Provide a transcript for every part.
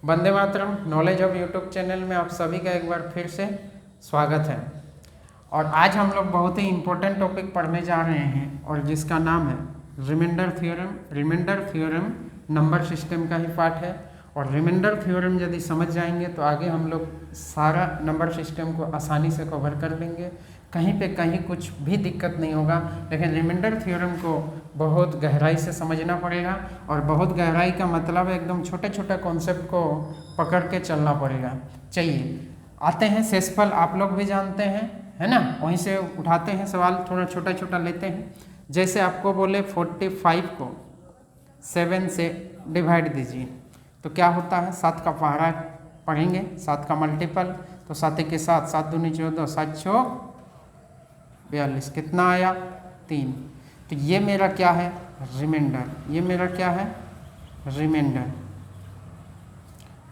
Vande Mataram knowledge of YouTube channel में आप सभी का एक बार फिर से स्वागत है। और आज हम लोग बहुत ही इम्पोर्टेंट टॉपिक पढ़ने जा रहे हैं और जिसका नाम है remainder theorem. Remainder theorem number system का ही पार्ट है और रिमाइंडर थ्योरम यदि समझ जाएंगे तो आगे हम लोग सारा नंबर सिस्टम को आसानी से कवर कर लेंगे, कहीं पे कहीं कुछ भी दिक्कत नहीं होगा। लेकिन रिमाइंडर थ्योरम को बहुत गहराई से समझना पड़ेगा और बहुत गहराई का मतलब एकदम छोटे छोटे कॉन्सेप्ट को पकड़ के चलना पड़ेगा। चलिए आते हैं शेषफल, आप लोग भी जानते हैं है ना, वहीं से उठाते हैं सवाल, थोड़ा छोटा छोटा लेते हैं। जैसे आपको बोले 45 को 7 से डिवाइड दीजिए तो क्या होता है, 7 का पहाड़ा पढ़ेंगे, 7 का मल्टीपल तो 7 के साथ 7 दूनी 14, 7 चौक 42, कितना आया 3। तो ये मेरा क्या है, रिमाइंडर। ये मेरा क्या है, रिमाइंडर।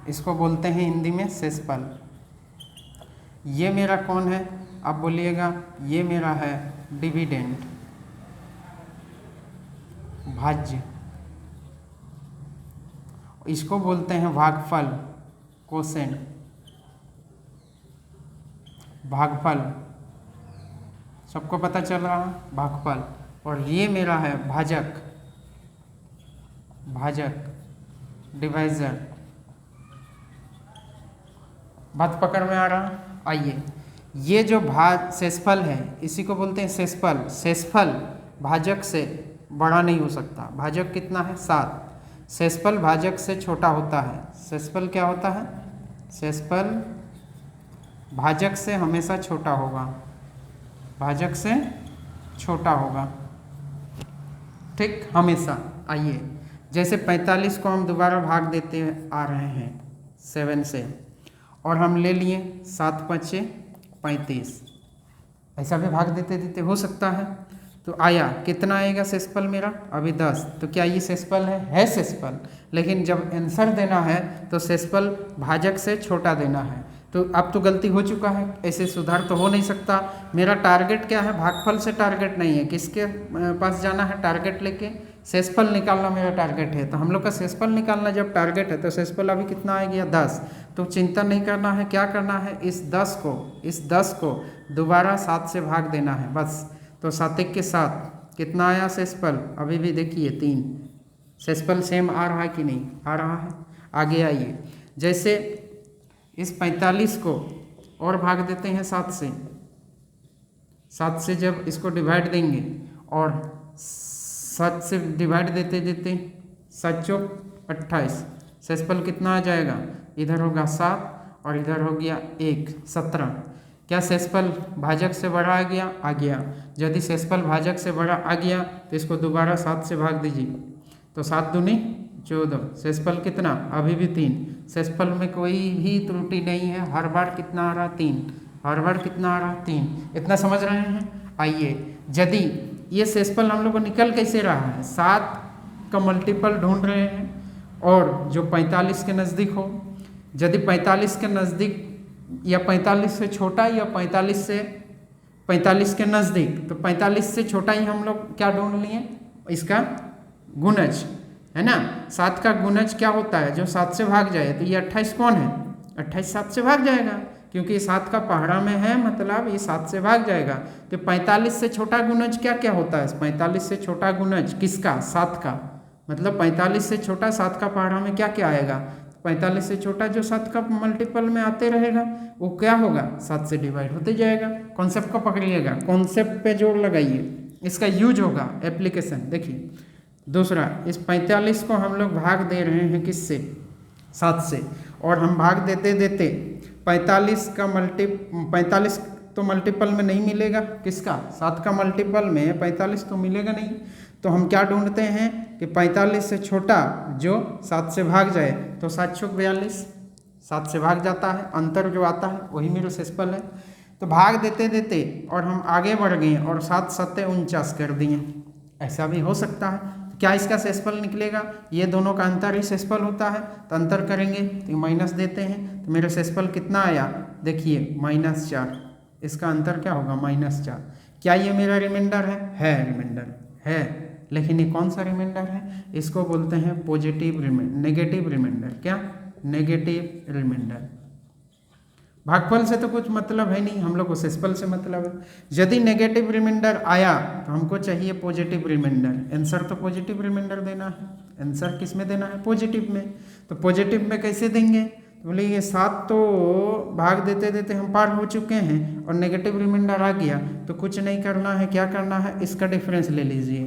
इसको बोलते हैं हिंदी में शेषफल। ये मेरा कौन है, आप बोलिएगा ये मेरा है डिविडेंड, भाज्य। इसको बोलते हैं भागफल, कोसेंट, भागफल। सबको पता चल रहा है, भागफल। और ये मेरा है भाजक, भाजक, डिवाइजर। बात पकड़ में आ रहा। आइए, ये जो शेषफल है इसी को बोलते हैं शेषफल। शेषफल भाजक से बड़ा नहीं हो सकता। भाजक कितना है 7, शेषफल भाजक से छोटा होता है। शेषफल क्या होता है, शेषफल भाजक से हमेशा छोटा होगा, भाजक से छोटा होगा, ठीक, हमेशा। आइए, जैसे 45 को हम दोबारा भाग देते आ रहे हैं 7 से और हम ले लिए 7 5 35, ऐसा भी भाग देते देते हो सकता है। तो आया कितना आएगा शेषफल मेरा, अभी 10। तो क्या ये शेषफल है शेषफल। लेकिन जब आंसर देना है तो शेषफल भाजक से छोटा देना है। तो अब तो गलती हो चुका है, ऐसे सुधार तो हो नहीं सकता। मेरा टारगेट क्या है, भागफल से टारगेट नहीं है, किसके पास जाना है टारगेट लेके, शेषफल निकालना मेरा टारगेट है। तो हम लोग का शेषफल निकालना जब टारगेट है तो शेषफल अभी कितना आ गया 10। तो चिंता नहीं करना है, क्या करना है, इस 10 को दोबारा 7 से भाग देना है बस। तो 7 के साथ कितना आया शेषफल, अभी भी देखिए 3। शेषफल सेम आ रहा है कि नहीं आ रहा है। आगे आइए, जैसे इस 45 को और भाग देते हैं 7 से। 7 से जब इसको डिवाइड देंगे और 7 से डिवाइड देते देते 7 चौक 28, शेषफल कितना आ जाएगा, इधर होगा 7 और इधर हो गया 1, 17। क्या शेषफल भाजक से बड़ा आ गया। यदि शेषफल भाजक से बड़ा आ गया तो इसको दोबारा 7 से भाग दीजिए तो 7 दूनी 14, शेषफल कितना, अभी भी 3। शेषफल में कोई भी त्रुटि नहीं है, हर बार कितना आ रहा 3, हर बार कितना आ रहा 3। इतना समझ रहे हैं। आइए, यदि ये शेषफल हम लोग को निकल कैसे रहा है, 7 का मल्टीपल ढूंढ रहे हैं और जो 45 के नज़दीक हो। यदि 45 के नज़दीक या 45 से छोटा या 45 के नज़दीक, तो 45 से छोटा ही हम लोग क्या ढूंढ लिए, इसका गुणज है ना। 7 का गुणज क्या होता है, जो 7 से भाग जाए। तो ये 28 कौन है, 28 7 से भाग जाएगा क्योंकि 7 का पहाड़ा में है, मतलब ये 7 से भाग जाएगा। तो 45 से छोटा गुणज क्या क्या होता है, 45 से छोटा गुणज किसका, 7 का। मतलब 45 से छोटा 7 का पहाड़ा में क्या क्या आएगा, 45 से छोटा जो 7 का मल्टीपल में आते रहेगा वो क्या होगा, 7 से डिवाइड होते जाएगा। कॉन्सेप्ट को पकड़िएगा, कॉन्सेप्ट पे जोर लगाइए, इसका यूज होगा, एप्लीकेशन। देखिए दूसरा, इस 45 को हम लोग भाग दे रहे हैं किससे, 7 से, और हम भाग देते देते 45 तो मल्टीपल में नहीं मिलेगा, किसका, 7 का मल्टीपल में 45 तो मिलेगा नहीं। तो हम क्या ढूंढते हैं कि 45 से छोटा जो 7 से भाग जाए, तो 7 चौक 42, 7 से भाग जाता है, अंतर जो आता है वही मेरा शेषफल है। तो भाग देते देते और हम आगे बढ़ गए और 7 7 49 कर दिए, ऐसा भी हो सकता है। क्या इसका शेषफल निकलेगा, ये दोनों का अंतर ही शेषफल होता है। तो अंतर करेंगे तो माइनस देते हैं, तो मेरा शेषफल कितना आया, देखिए -4, इसका अंतर क्या होगा -4। क्या ये मेरा रिमाइंडर है रिमाइंडर है। लेकिन ये कौन सा रिमाइंडर है, इसको बोलते हैं पॉजिटिव रिमाइंडर, नेगेटिव रिमाइंडर। क्या नेगेटिव रिमाइंडर। भागफल से तो कुछ मतलब है नहीं, हम लोग को शेषफल से मतलब है। यदि नेगेटिव रिमाइंडर आया तो हमको चाहिए पॉजिटिव रिमाइंडर। आंसर तो पॉजिटिव रिमाइंडर देना है। आंसर किस में देना है? पॉजिटिव में। तो पॉजिटिव में कैसे देंगे? तो बोले ये 7 तो भाग देते देते हम पार हो चुके हैं और नेगेटिव रिमाइंडर आ गया, तो कुछ नहीं करना है। क्या करना है? इसका डिफरेंस ले लीजिए।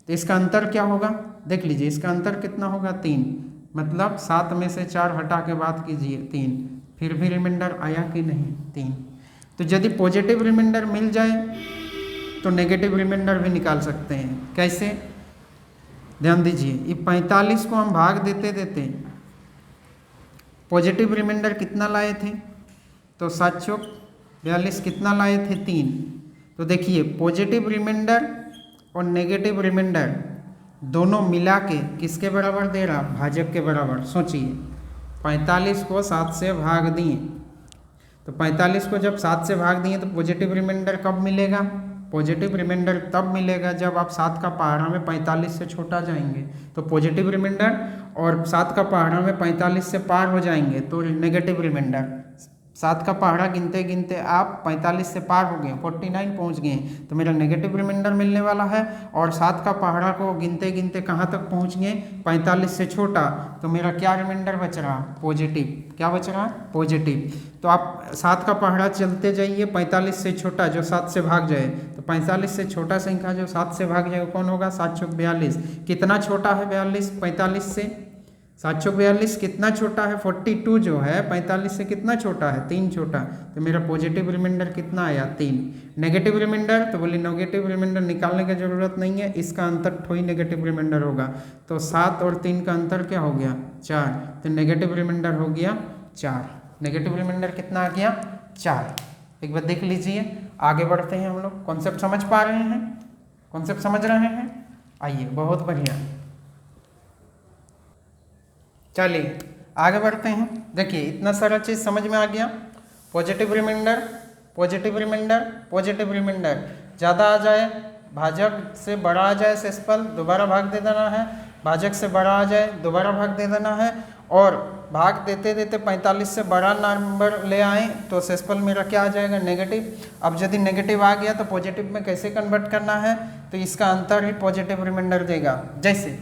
तो इसका अंतर क्या होगा? देख लीजिए, इसका अंतर कितना होगा? 3। मतलब 7 में से 4 हटा के बात कीजिए 3। फिर भी रिमाइंडर आया कि नहीं? 3। तो यदि पॉजिटिव रिमाइंडर मिल जाए तो नेगेटिव रिमाइंडर भी निकाल सकते हैं। कैसे? ध्यान दीजिए, ये 45 को हम भाग देते देते पॉजिटिव रिमाइंडर कितना लाए थे? तो 7 चौक 42 कितना लाए थे? 3। तो देखिए पॉजिटिव रिमाइंडर और नेगेटिव रिमाइंडर दोनों मिला के किसके बराबर दे रहा? भाजक के बराबर। सोचिए, 45 को 7 से भाग दिए, तो 45 को जब 7 से भाग दिए तो पॉजिटिव रिमाइंडर कब मिलेगा? पॉजिटिव रिमाइंडर तब मिलेगा जब आप 7 का पहाड़ा में 45 से छोटा जाएंगे, तो पॉजिटिव रिमाइंडर, और 7 का पहाड़ा में 45 से पार हो जाएंगे तो नेगेटिव रिमाइंडर। 7 का पहाड़ा गिनते गिनते आप 45 से पार हो गए, 49 पहुंच गए, तो मेरा नेगेटिव रिमाइंडर मिलने वाला है। और 7 का पहाड़ा को गिनते गिनते कहाँ तक पहुंच गए? 45 से छोटा, तो मेरा क्या रिमाइंडर बच रहा? पॉजिटिव। क्या बच रहा? पॉजिटिव। तो आप 7 का पहाड़ा चलते जाइए 45 से छोटा जो 7 से भाग जाए, तो 45 से छोटा संख्या जो 7 से भाग जाए कौन होगा? 7 चौक 42। कितना छोटा है 42 45 से? 7 चौक 42 कितना छोटा है? 42 जो है 45 से कितना छोटा है? 3 छोटा। तो मेरा पॉजिटिव रिमाइंडर कितना आया? 3। नेगेटिव रिमाइंडर, तो बोली नेगेटिव रिमाइंडर निकालने की जरूरत नहीं है, इसका अंतर थोड़ी नेगेटिव रिमाइंडर होगा। तो 7 और 3 का अंतर क्या हो गया? 4। तो नेगेटिव रिमाइंडर हो गया 4। नेगेटिव रिमाइंडर कितना आ गया? 4। एक बार देख लीजिए, आगे बढ़ते हैं हम लोग। कॉन्सेप्ट समझ पा रहे हैं? कॉन्सेप्ट समझ रहे हैं? आइए, बहुत बढ़िया। चलिए आगे बढ़ते हैं। देखिए इतना सारा चीज़ समझ में आ गया। Positive remainder, positive remainder, positive remainder ज़्यादा आ जाए, भाजक से बड़ा आ जाए शेषफल, दोबारा भाग दे देना है। भाजक से बड़ा आ जाए, दोबारा भाग दे देना है। और भाग देते देते 45 से बड़ा नंबर ले आए तो शेषफल मेरा क्या आ जाएगा? नेगेटिव। अब यदि नेगेटिव आ गया तो पॉजिटिव में कैसे कन्वर्ट करना है? तो इसका अंतर ही पॉजिटिव रिमाइंडर देगा। जैसे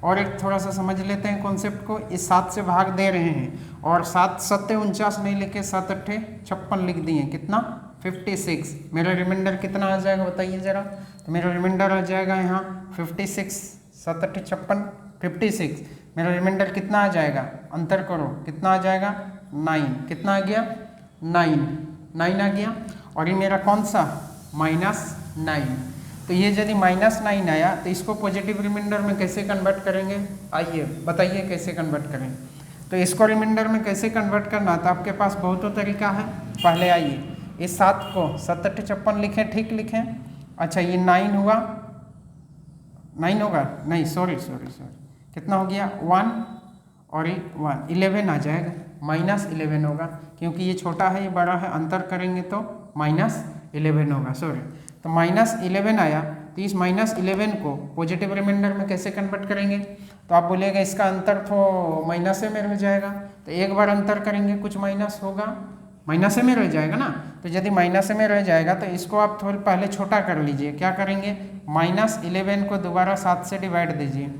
और एक थोड़ा सा समझ लेते हैं कॉन्सेप्ट को। इस 7 से भाग दे रहे हैं और 7 सत्ते 49 नहीं लिखे, 7 अट्ठे 56 लिख दिए। कितना? 56। मेरा रिमाइंडर कितना आ जाएगा बताइए ज़रा? तो मेरा रिमाइंडर आ जाएगा यहाँ 56। 7 अट्ठे 56, 56। मेरा रिमाइंडर कितना आ जाएगा? अंतर करो, कितना आ जाएगा? 9। कितना आ गया? 9 आ गया। और ये मेरा कौन सा? -9। तो ये यदि -9 आया तो इसको पॉजिटिव रिमाइंडर में कैसे कन्वर्ट करेंगे? आइए बताइए कैसे कन्वर्ट करें। तो इसको रिमाइंडर में कैसे कन्वर्ट करना, तो आपके पास बहुत तरीका है। पहले आइए इस 7 को 7 अट्ठे 56 लिखें, ठीक लिखें। अच्छा ये 9 हुआ, 9 होगा नहीं, सॉरी, कितना हो गया? 1 और ये 1, 11 आ जाएगा। -11 होगा क्योंकि ये छोटा है ये बड़ा है, अंतर करेंगे तो -11 होगा। सॉरी, तो -11 आया। तो इस -11 को पॉजिटिव रिमाइंडर में कैसे कन्वर्ट करेंगे? तो आप बोलिएगा इसका अंतर तो माइनस में रह जाएगा। तो एक बार अंतर करेंगे कुछ माइनस होगा, माइनस में रह जाएगा ना। तो यदि माइनस में रह जाएगा तो इसको आप थोड़ा पहले छोटा कर लीजिए। क्या करेंगे? -11 को दोबारा 7 से डिवाइड दीजिए।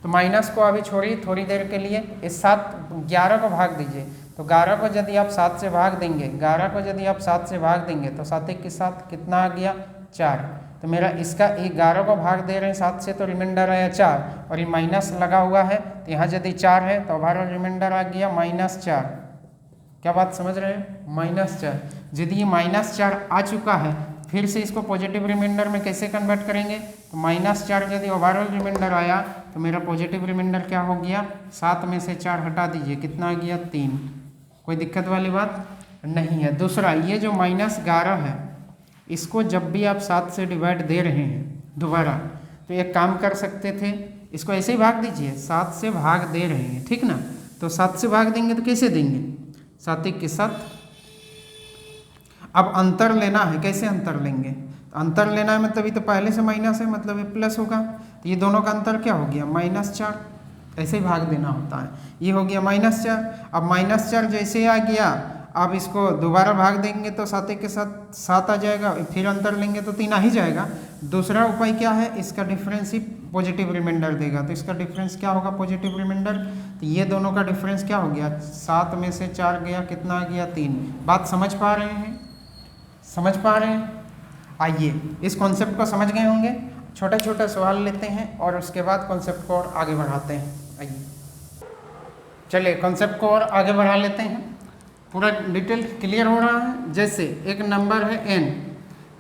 तो माइनस को अभी छोड़िए थोड़ी देर के लिए। इस 11 को भाग दीजिए। तो 11 को यदि आप 7 से भाग देंगे, 11 को यदि आप 7 से भाग देंगे तो 7 1 के 7 कितना आ गया? 4। तो मेरा इसका 11 को भाग दे रहे हैं 7 से तो रिमाइंडर आया 4, और ये माइनस लगा हुआ है तो यहाँ यदि 4 है तो हमारा रिमाइंडर आ गया -4। क्या बात समझ रहे हैं? -4। यदि ये -4 आ चुका है फिर से इसको पॉजिटिव रिमाइंडर में कैसे कन्वर्ट करेंगे? तो -4 यदि ओवरऑल रिमाइंडर आया तो मेरा पॉजिटिव रिमाइंडर क्या हो गया? 7 में से 4 हटा दीजिए, कितना आ गया? 3। कोई दिक्कत वाली बात नहीं है। दूसरा, ये जो -11 है इसको जब भी आप 7 से डिवाइड दे रहे हैं दोबारा, तो एक काम कर सकते थे, इसको ऐसे ही भाग दीजिए। 7 से भाग दे रहे हैं, ठीक ना? तो 7 से भाग देंगे तो कैसे देंगे? 7 1 के 7। अब अंतर लेना है, कैसे अंतर लेंगे? तो अंतर लेना है मतलब ये तो पहले से माइनस है, मतलब ये प्लस होगा। तो ये दोनों का अंतर क्या हो गया? -4। ऐसे ही भाग देना होता है। ये हो गया -4। अब -4 जैसे आ गया, अब इसको दोबारा भाग देंगे तो 7 के साथ 7 आ जाएगा, फिर अंतर लेंगे तो 3 आ ही जाएगा। दूसरा उपाय क्या है, इसका डिफरेंस ही पॉजिटिव रिमाइंडर देगा, तो इसका डिफरेंस क्या होगा, पॉजिटिव रिमाइंडर। तो ये दोनों का डिफरेंस क्या हो गया, 7 में से 4 गया, कितना आ गया, 3। बात समझ पा रहे हैं, समझ पा रहे हैं? आइए इस कॉन्सेप्ट को समझ गए होंगे। छोटा छोटा सवाल लेते हैं और उसके बाद कॉन्सेप्ट को और आगे बढ़ाते हैं। आइए चलिए कॉन्सेप्ट को और आगे बढ़ा लेते हैं, पूरा डिटेल क्लियर हो रहा है। जैसे एक नंबर है n,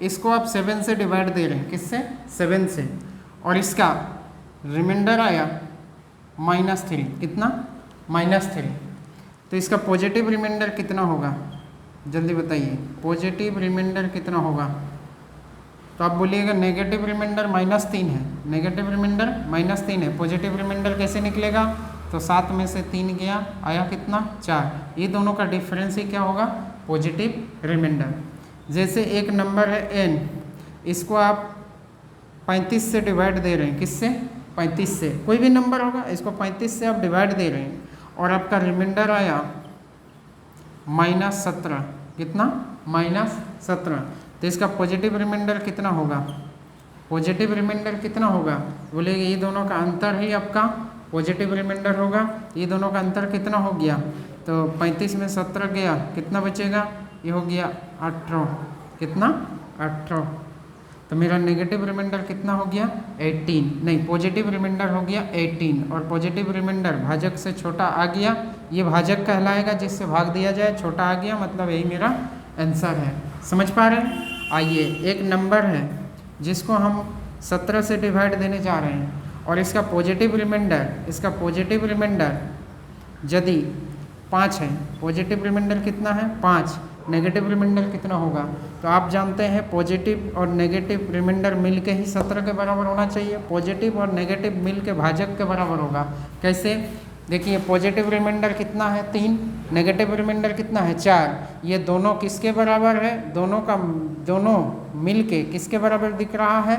इसको आप 7 से डिवाइड दे रहे हैं, किससे, 7 से, और इसका रिमाइंडर आया -3, कितना, -3। तो इसका पॉजिटिव रिमाइंडर कितना होगा, जल्दी बताइए, पॉजिटिव रिमाइंडर कितना होगा। तो आप बोलिएगा नेगेटिव रिमाइंडर -3 है, नेगेटिव रिमाइंडर -3 है, पॉजिटिव रिमाइंडर कैसे निकलेगा, तो 7 में से 3 गया, आया कितना, 4। ये दोनों का डिफरेंस ही क्या होगा, पॉजिटिव रिमाइंडर। जैसे एक नंबर है n, इसको आप 35 से डिवाइड दे रहे हैं, किससे, 35 से, कोई भी नंबर होगा, इसको 35 से आप डिवाइड दे रहे हैं और आपका रिमाइंडर आया -17, कितना, -17। तो इसका पॉजिटिव रिमाइंडर कितना होगा, पॉजिटिव रिमाइंडर कितना होगा, बोलेंगे ये दोनों का अंतर ही आपका पॉजिटिव रिमाइंडर होगा। ये दोनों का अंतर कितना हो गया, तो 35 में 17 गया, कितना बचेगा, ये हो गया 18, कितना, 18। तो मेरा नेगेटिव रिमाइंडर कितना हो गया, 18, नहीं पॉजिटिव रिमाइंडर हो गया 18, और पॉजिटिव रिमाइंडर भाजक से छोटा आ गया, ये भाजक कहलाएगा जिससे भाग दिया जाए, छोटा आ गया, मतलब यही मेरा आंसर है। समझ पा रहे हैं? आइए एक नंबर है जिसको हम 17 से डिवाइड देने जा रहे हैं और इसका पॉजिटिव रिमाइंडर, इसका पॉजिटिव रिमाइंडर यदि 5 है, पॉजिटिव रिमाइंडर कितना है, 5, नेगेटिव रिमाइंडर कितना होगा, तो आप जानते हैं पॉजिटिव और नेगेटिव रिमाइंडर मिल के ही 17 के बराबर होना चाहिए, पॉजिटिव और नेगेटिव मिल के भाजक के बराबर होगा। कैसे, देखिए पॉजिटिव रिमाइंडर कितना है, 3, नेगेटिव रिमाइंडर कितना है, 4, ये दोनों किसके बराबर है, दोनों मिल के किसके बराबर दिख रहा है,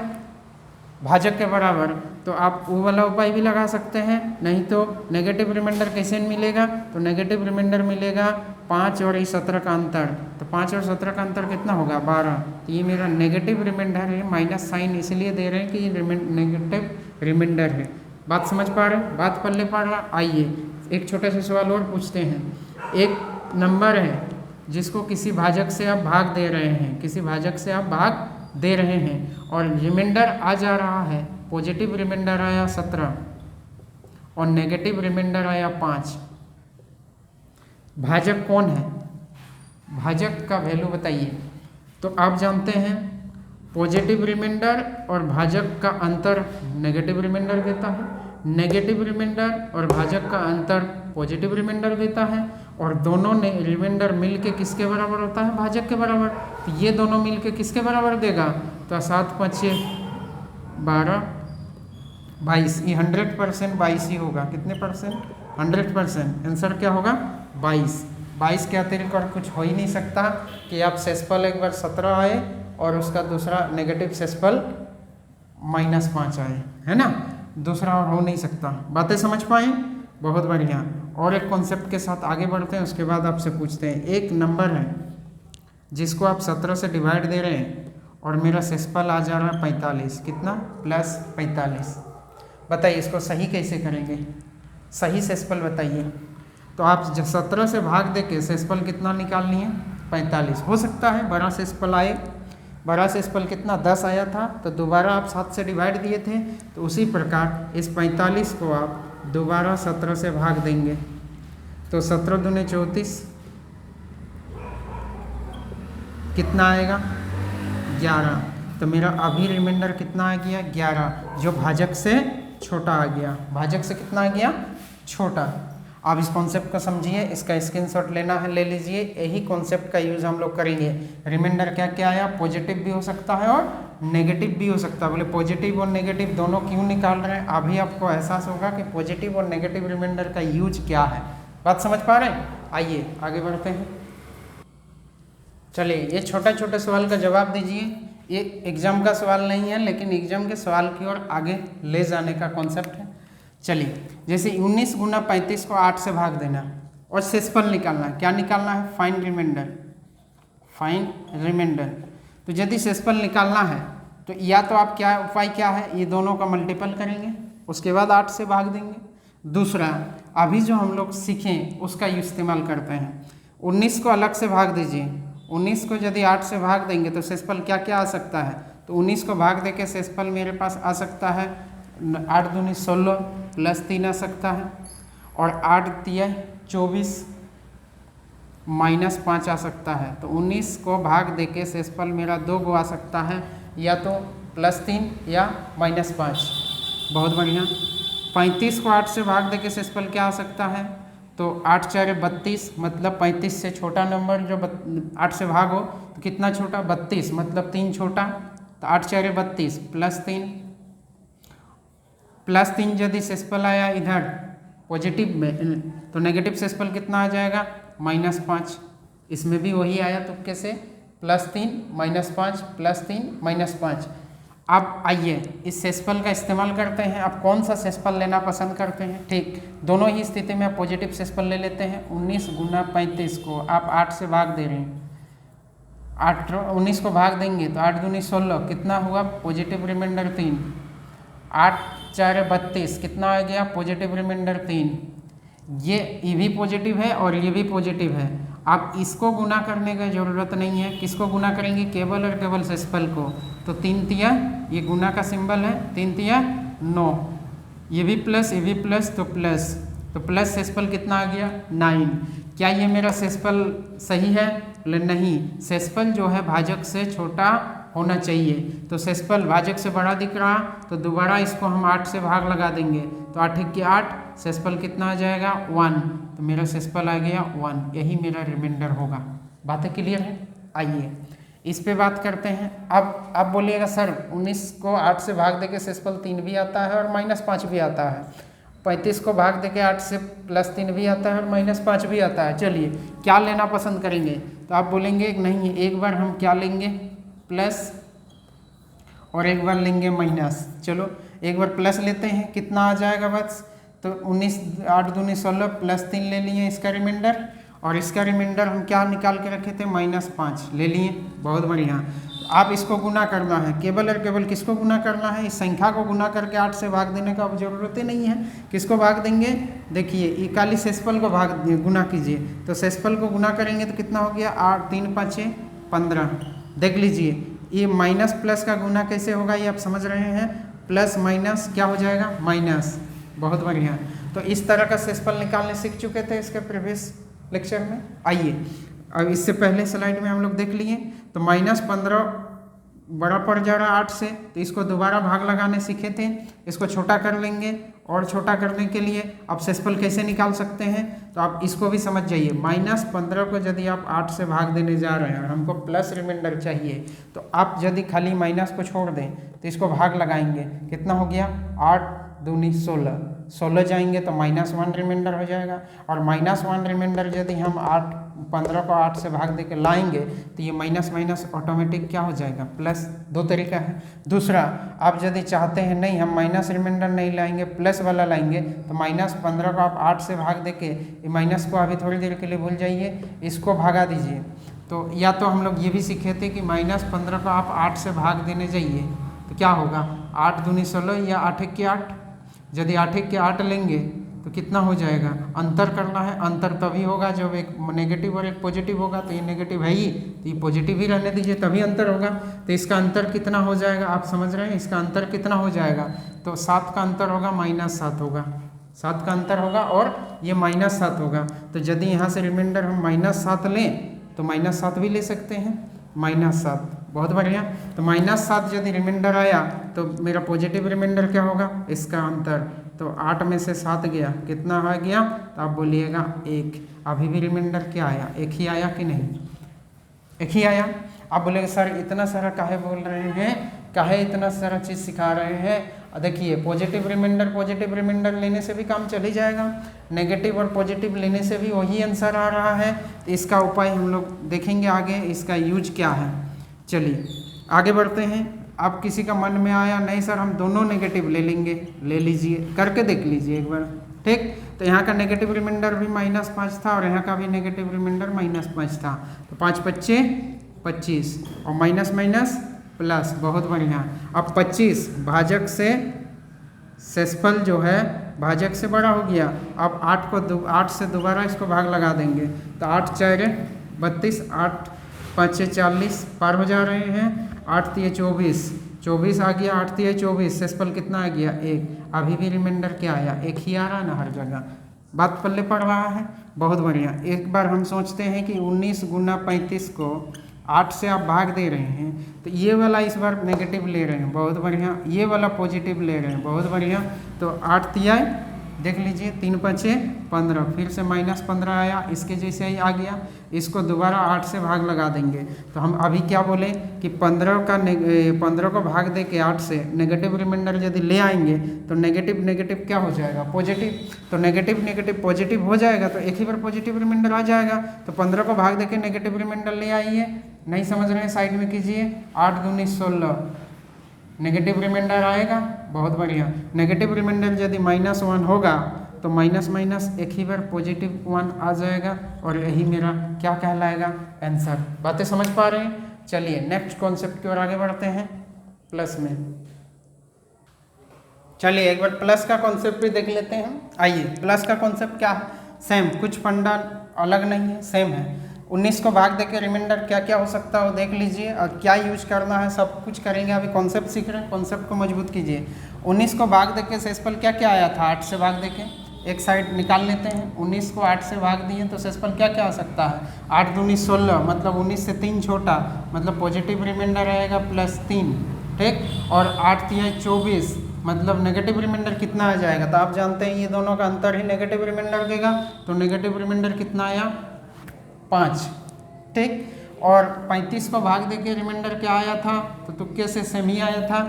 भाजक के बराबर। तो आप वो वाला उपाय भी लगा सकते हैं, नहीं तो नेगेटिव रिमाइंडर कैसे मिलेगा, तो नेगेटिव रिमाइंडर मिलेगा 5 और 17 का अंतर, तो 5 और 17 का अंतर कितना होगा, 12। तो ये मेरा नेगेटिव रिमाइंडर है, माइनस साइन इसलिए दे रहे हैं कि ये नेगेटिव रिमाइंडर है। बात समझ पा रहे हैं, बात पल्ले पड़ रहा। आइए एक छोटा सा सवाल और पूछते हैं। एक नंबर है जिसको किसी भाजक से आप भाग दे रहे हैं, किसी भाजक से आप भाग दे रहे हैं और रिमाइंडर आ जा रहा है, पॉजिटिव रिमाइंडर आया 17 और नेगेटिव रिमाइंडर आया 5। भाजक कौन है, भाजक का वैल्यू बताइए। तो आप जानते हैं पॉजिटिव रिमाइंडर और भाजक का अंतर नेगेटिव रिमाइंडर देता है, नेगेटिव रिमाइंडर और भाजक का अंतर पॉजिटिव रिमाइंडर देता है, और दोनों ने रिमाइंडर मिल के किसके बराबर होता है, भाजक के बराबर। तो ये दोनों मिल के किसके बराबर देगा, तो 7 5 12 22, ये 100% 22 ही होगा। कितने परसेंट, 100%। आंसर क्या होगा, 22 के अतिरिक्त और कुछ हो ही नहीं सकता कि आप सेसफल एक बार 17 आए और उसका दूसरा नेगेटिव सेसफल -5 आए, है ना, दूसरा और हो नहीं सकता। बातें समझ पाए, बहुत बढ़िया। और एक कॉन्सेप्ट के साथ आगे बढ़ते हैं, उसके बाद आपसे पूछते हैं। एक नंबर है जिसको आप 17 से डिवाइड दे रहे हैं और मेरा सेसफल आ जा रहा है 45, कितना, +45। बताइए इसको सही कैसे करेंगे, सही सेसफल बताइए। तो आप 17 से भाग दे के सेसफल कितना निकालनी है, 45। हो सकता है बड़ा सेसफल आए, बड़ा सेसफल कितना 10 आया था, तो दोबारा आप 7 से डिवाइड दिए थे, तो उसी प्रकार इस 45 को आप दोबारा 17 से भाग देंगे, तो 17 दूने 34, कितना आएगा, 11। तो मेरा अभी रिमाइंडर कितना आ गया, 11, जो भाजक से छोटा आ गया, भाजक से कितना आ गया, छोटा। आप इस कॉन्सेप्ट को समझिए, इसका स्क्रीनशॉट लेना है ले लीजिए। यही कॉन्सेप्ट का यूज़ हम लोग करेंगे। रिमाइंडर क्या क्या आया, पॉजिटिव भी हो सकता है और नेगेटिव भी हो सकता है। बोले पॉजिटिव और नेगेटिव दोनों क्यों निकाल रहे हैं, अभी आपको एहसास होगा कि पॉजिटिव और नेगेटिव रिमाइंडर का यूज क्या है। बात समझ पा रहे हैं? आइए आगे बढ़ते हैं। चलिए ये छोटा छोटा सवाल का जवाब दीजिए। ये एग्जाम का सवाल नहीं है, लेकिन एग्जाम के सवाल की ओर आगे ले जाने का कॉन्सेप्ट है। चलिए, जैसे 19 गुना 35 को 8 से भाग देना और शेषफल निकालना है। क्या निकालना है? Find remainder, find remainder. तो यदि शेषफल निकालना है तो या तो आप क्या उपाय क्या है, ये दोनों का मल्टीपल करेंगे, उसके बाद 8 से भाग देंगे। दूसरा, अभी जो हम लोग सीखें उसका इस्तेमाल करते हैं। 19 को अलग से भाग दीजिए। 19 को यदि 8 से भाग देंगे तो शेषफल क्या क्या आ सकता है? तो 19 को भाग देके शेषफल मेरे पास आ सकता है 8 दूनी 16 प्लस 3 आ सकता है, और 8 दिया 24 माइनस 5 आ सकता है। तो 19 को भाग देके शेषफल मेरा 2 गो आ सकता है, या तो +3 या -5। बहुत बढ़िया। 35 को 8 से भाग देके शेषफल क्या आ सकता है? तो 8 4 32, मतलब 35 से छोटा नंबर जो 8 से भागो तो कितना छोटा? 32, मतलब 3 छोटा। तो 8 4 32 +3 यदि शेषफल आया इधर पॉजिटिव में, तो नेगेटिव शेषफल कितना आ जाएगा? -5। इसमें भी वही आया तुक्के से, +3 -5 +3 -5। अब आइए इस शेषफल का इस्तेमाल करते हैं। आप कौन सा शेषफल लेना पसंद करते हैं? ठीक, दोनों ही स्थिति में आप पॉजिटिव शेषफल ले लेते हैं। 19 गुना 35 को आप 8 से भाग दे रहे हैं। 19 को भाग देंगे तो 8 दूनी 16, कितना हुआ? Positive remainder 3। 8 4 32, कितना आ गया? Positive remainder 3। ये भी पॉजिटिव है और ये भी पॉजिटिव है। आप इसको गुना करने की ज़रूरत नहीं है। किसको गुना करेंगे? केवल और केवल शेषफल को। तो 3 तिया, ये गुना का सिंबल है, 3 तिया 9, ये भी प्लस ये भी प्लस, तो प्लस शेषफल कितना आ गया? 9। क्या ये मेरा शेषफल सही है? नहीं, शेषफल जो है भाजक से छोटा होना चाहिए। तो शेषफल भाजक से बड़ा दिख रहा तो दोबारा इसको हम 8 से भाग लगा देंगे, तो 8 1 8, शेषफल कितना आ जाएगा? 1। तो मेरा शेषफल आ गया 1। यही मेरा रिमाइंडर होगा। बातें क्लियर है? आइए इस पे बात करते हैं। अब बोलिएगा सर 19 को 8 से भाग देके शेषफल 3 भी आता है और -5 भी आता है। 35 को भाग देके 8 से +3 भी आता है और -5 भी आता है। चलिए क्या लेना पसंद करेंगे? तो आप बोलेंगे नहीं, एक बार हम क्या लेंगे? प्लस, और एक बार लेंगे माइनस। चलो एक बार प्लस लेते हैं, कितना आ जाएगा बस? तो 19 8 दूनी 16 +3 ले लिए इसका रिमाइंडर, और इसका रिमाइंडर हम क्या निकाल के रखे थे? -5 ले लिए। बहुत बढ़िया। आप इसको गुना करना है, केवल और केवल किसको गुना करना है? इस संख्या को गुना करके 8 से भाग देने का अब जरूरत ही नहीं है। किसको भाग देंगे? देखिए इकाली शेषफल को गुना कीजिए। तो शेषफल को गुना करेंगे तो कितना हो गया? 8 3 5 15। देख लीजिए ये माइनस प्लस का गुना कैसे होगा, ये आप समझ रहे हैं। प्लस माइनस क्या हो जाएगा? माइनस। बहुत बढ़िया। तो इस तरह का शेषफल निकालने सीख चुके थे इसके प्रीवियस लेक्चर में। आइए अब इससे पहले स्लाइड में हम लोग देख लिए। तो -15 बड़ा पड़ जा रहा 8 से, तो इसको दोबारा भाग लगाने सीखे थे। इसको छोटा कर लेंगे, और छोटा करने के लिए आप शेषफल कैसे निकाल सकते हैं तो आप इसको भी समझ जाइए। -15 को यदि आप 8 से भाग देने जा रहे हैं और हमको प्लस रिमाइंडर चाहिए, तो आप यदि खाली माइनस को छोड़ दें तो इसको भाग लगाएंगे, कितना हो गया? 8 दूनी 16, 16 जाएंगे तो -1 रिमाइंडर हो जाएगा। और -1 रिमाइंडर यदि हम 15 को 8 से भाग दे के लाएंगे तो ये माइनस माइनस ऑटोमेटिक क्या हो जाएगा? प्लस। दो तरीका है। दूसरा, आप यदि चाहते हैं नहीं हम माइनस रिमाइंडर नहीं लाएंगे, प्लस वाला लाएंगे, तो -15 को आप 8 से भाग दे के ये माइनस को अभी थोड़ी देर के लिए भूल जाइए, इसको भगा दीजिए। तो या तो हम लोग ये भी सीखे थे कि -15 को आप 8 से भाग देने जाइए तो क्या होगा? 8 दूनी 16 या 8 1 8। यदि 8 1 8 लेंगे तो कितना हो जाएगा? अंतर करना है। अंतर तभी होगा जब एक नेगेटिव और एक पॉजिटिव होगा। तो ये नेगेटिव है ही, तो ये पॉजिटिव ही रहने दीजिए, तभी अंतर होगा। तो इसका अंतर कितना हो जाएगा? आप समझ रहे हैं इसका अंतर कितना हो जाएगा? तो 7 का अंतर होगा, -7 होगा। 7 का अंतर होगा और ये -7 होगा। तो यदि यहाँ से रिमाइंडर हम -7 लें तो -7 भी ले सकते हैं, -7। बहुत बढ़िया। तो -7 यदि रिमाइंडर आया तो मेरा पॉजिटिव रिमाइंडर क्या होगा? इसका अंतर। तो 8 में से 7 गया, कितना आ गया? तो आप बोलिएगा 1। अभी भी रिमाइंडर क्या आया? 1 ही आया कि नहीं? 1 ही आया। आप बोलेंगे सर इतना सारा काहे बोल रहे हैं, काहे इतना सारा चीज़ सिखा रहे हैं? देखिए पॉजिटिव रिमाइंडर लेने से भी काम चल ही जाएगा, नेगेटिव और पॉजिटिव लेने से भी वही आंसर आ रहा है। तो इसका उपाय हम लोग देखेंगे आगे, इसका यूज क्या है। चलिए आगे बढ़ते हैं। अब किसी का मन में आया नहीं सर हम दोनों नेगेटिव ले लेंगे, ले लीजिए, करके देख लीजिए एक बार। ठीक, तो यहाँ का नेगेटिव रिमाइंडर भी -5 था और यहाँ का भी नेगेटिव रिमाइंडर -5 था, तो 5 5 25 और माइनस माइनस प्लस, बहुत बढ़िया। अब 25 भाजक से शेषफल जो है भाजक से बड़ा हो गया। अब 8 से दोबारा इसको भाग लगा देंगे, तो 8 4 32, 8 5 6 40 पार हो जा रहे हैं, 8 3 24 आ गया, 8 3 24, शेषफल कितना आ गया 1। अभी भी रिमाइंडर क्या आया, 1 ही आ रहा है ना हर जगह, बात पल्ले पड़ रहा है, बहुत बढ़िया। एक बार हम सोचते हैं कि 19 गुना 35 को 8 से आप भाग दे रहे हैं, तो ये वाला इस बार नेगेटिव ले रहे हैं, बहुत बढ़िया, ये वाला पॉजिटिव ले रहे हैं, बहुत बढ़िया। तो 8 तिया देख लीजिए, 3 5 15, फिर से -15 आया, इसके जैसे ही आ गया, इसको दोबारा 8 से भाग लगा देंगे। तो हम अभी क्या बोले कि 15 को भाग दे के 8 से नेगेटिव रिमाइंडर यदि ले आएंगे तो नेगेटिव नेगेटिव क्या हो जाएगा, पॉजिटिव, तो नेगेटिव नेगेटिव पॉजिटिव हो जाएगा, तो एक ही बार पॉजिटिव रिमाइंडर आ जाएगा। तो 15 को भाग दे के नेगेटिव रिमाइंडर ले आइए, नहीं समझ रहे हैं साइड में कीजिए, 8 दूनी 16 नेगेटिव रिमाइंडर आएगा, बहुत बढ़िया। नेगेटिव रिमाइंडर यदि -1 होगा तो माइनस माइनस एक ही बार पॉजिटिव 1 आ जाएगा और यही मेरा क्या कहलाएगा, आंसर। बातें समझ पा रहे हैं? चलिए नेक्स्ट कॉन्सेप्ट की ओर आगे बढ़ते हैं, प्लस में। चलिए एक बार प्लस का कॉन्सेप्ट भी देख लेते हैं। आइए, प्लस का कॉन्सेप्ट क्या है, सेम, कुछ फंडा अलग नहीं है, सेम है। 19 को भाग देके रिमाइंडर क्या क्या हो सकता है वो देख लीजिए, और क्या यूज करना है सब कुछ करेंगे। अभी कॉन्सेप्ट सीख रहे हैं, कॉन्सेप्ट को मजबूत कीजिए। 19 को भाग देके शेषफल क्या क्या आया था, 8 से भाग देके, एक साइड निकाल लेते हैं। 19 को 8 से भाग दिए तो शेषफल क्या क्या आ सकता है, 8 दूनी 16, मतलब 19 से 3 छोटा, मतलब पॉजिटिव रिमाइंडर आएगा +3, ठीक। और 8 3 24, मतलब नेगेटिव रिमाइंडर कितना आ जाएगा, तो आप जानते हैं ये दोनों का अंतर ही नेगेटिव रिमाइंडर देगा, तो नेगेटिव रिमाइंडर कितना आया, 5, ठीक। और 35 को भाग देके रिमाइंडर क्या आया था, तो तुक्के से सेम ही आया था।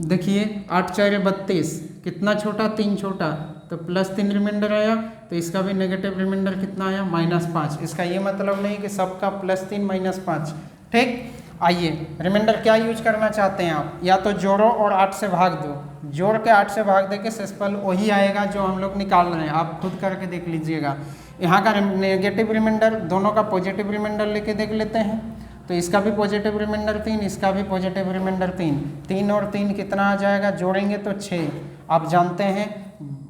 देखिए 8 4 32, कितना छोटा, 3 छोटा, तो +3 रिमाइंडर आया, तो इसका भी नेगेटिव रिमाइंडर कितना आया, -5। इसका ये मतलब नहीं कि सबका +3 -5, ठीक। आइए, रिमाइंडर क्या यूज करना चाहते हैं आप, या तो जोड़ो और 8 से भाग दो, जोड़ के 8 से भाग दे के शेषफल वही आएगा जो हम लोग निकाल रहे हैं, आप खुद करके देख लीजिएगा। यहाँ का नेगेटिव रिमाइंडर, दोनों का पॉजिटिव रिमाइंडर लेके देख लेते हैं, तो इसका भी पॉजिटिव रिमाइंडर 3, इसका भी पॉजिटिव रिमाइंडर 3, 3 और 3 कितना आ जाएगा, जोड़ेंगे तो 6। आप जानते हैं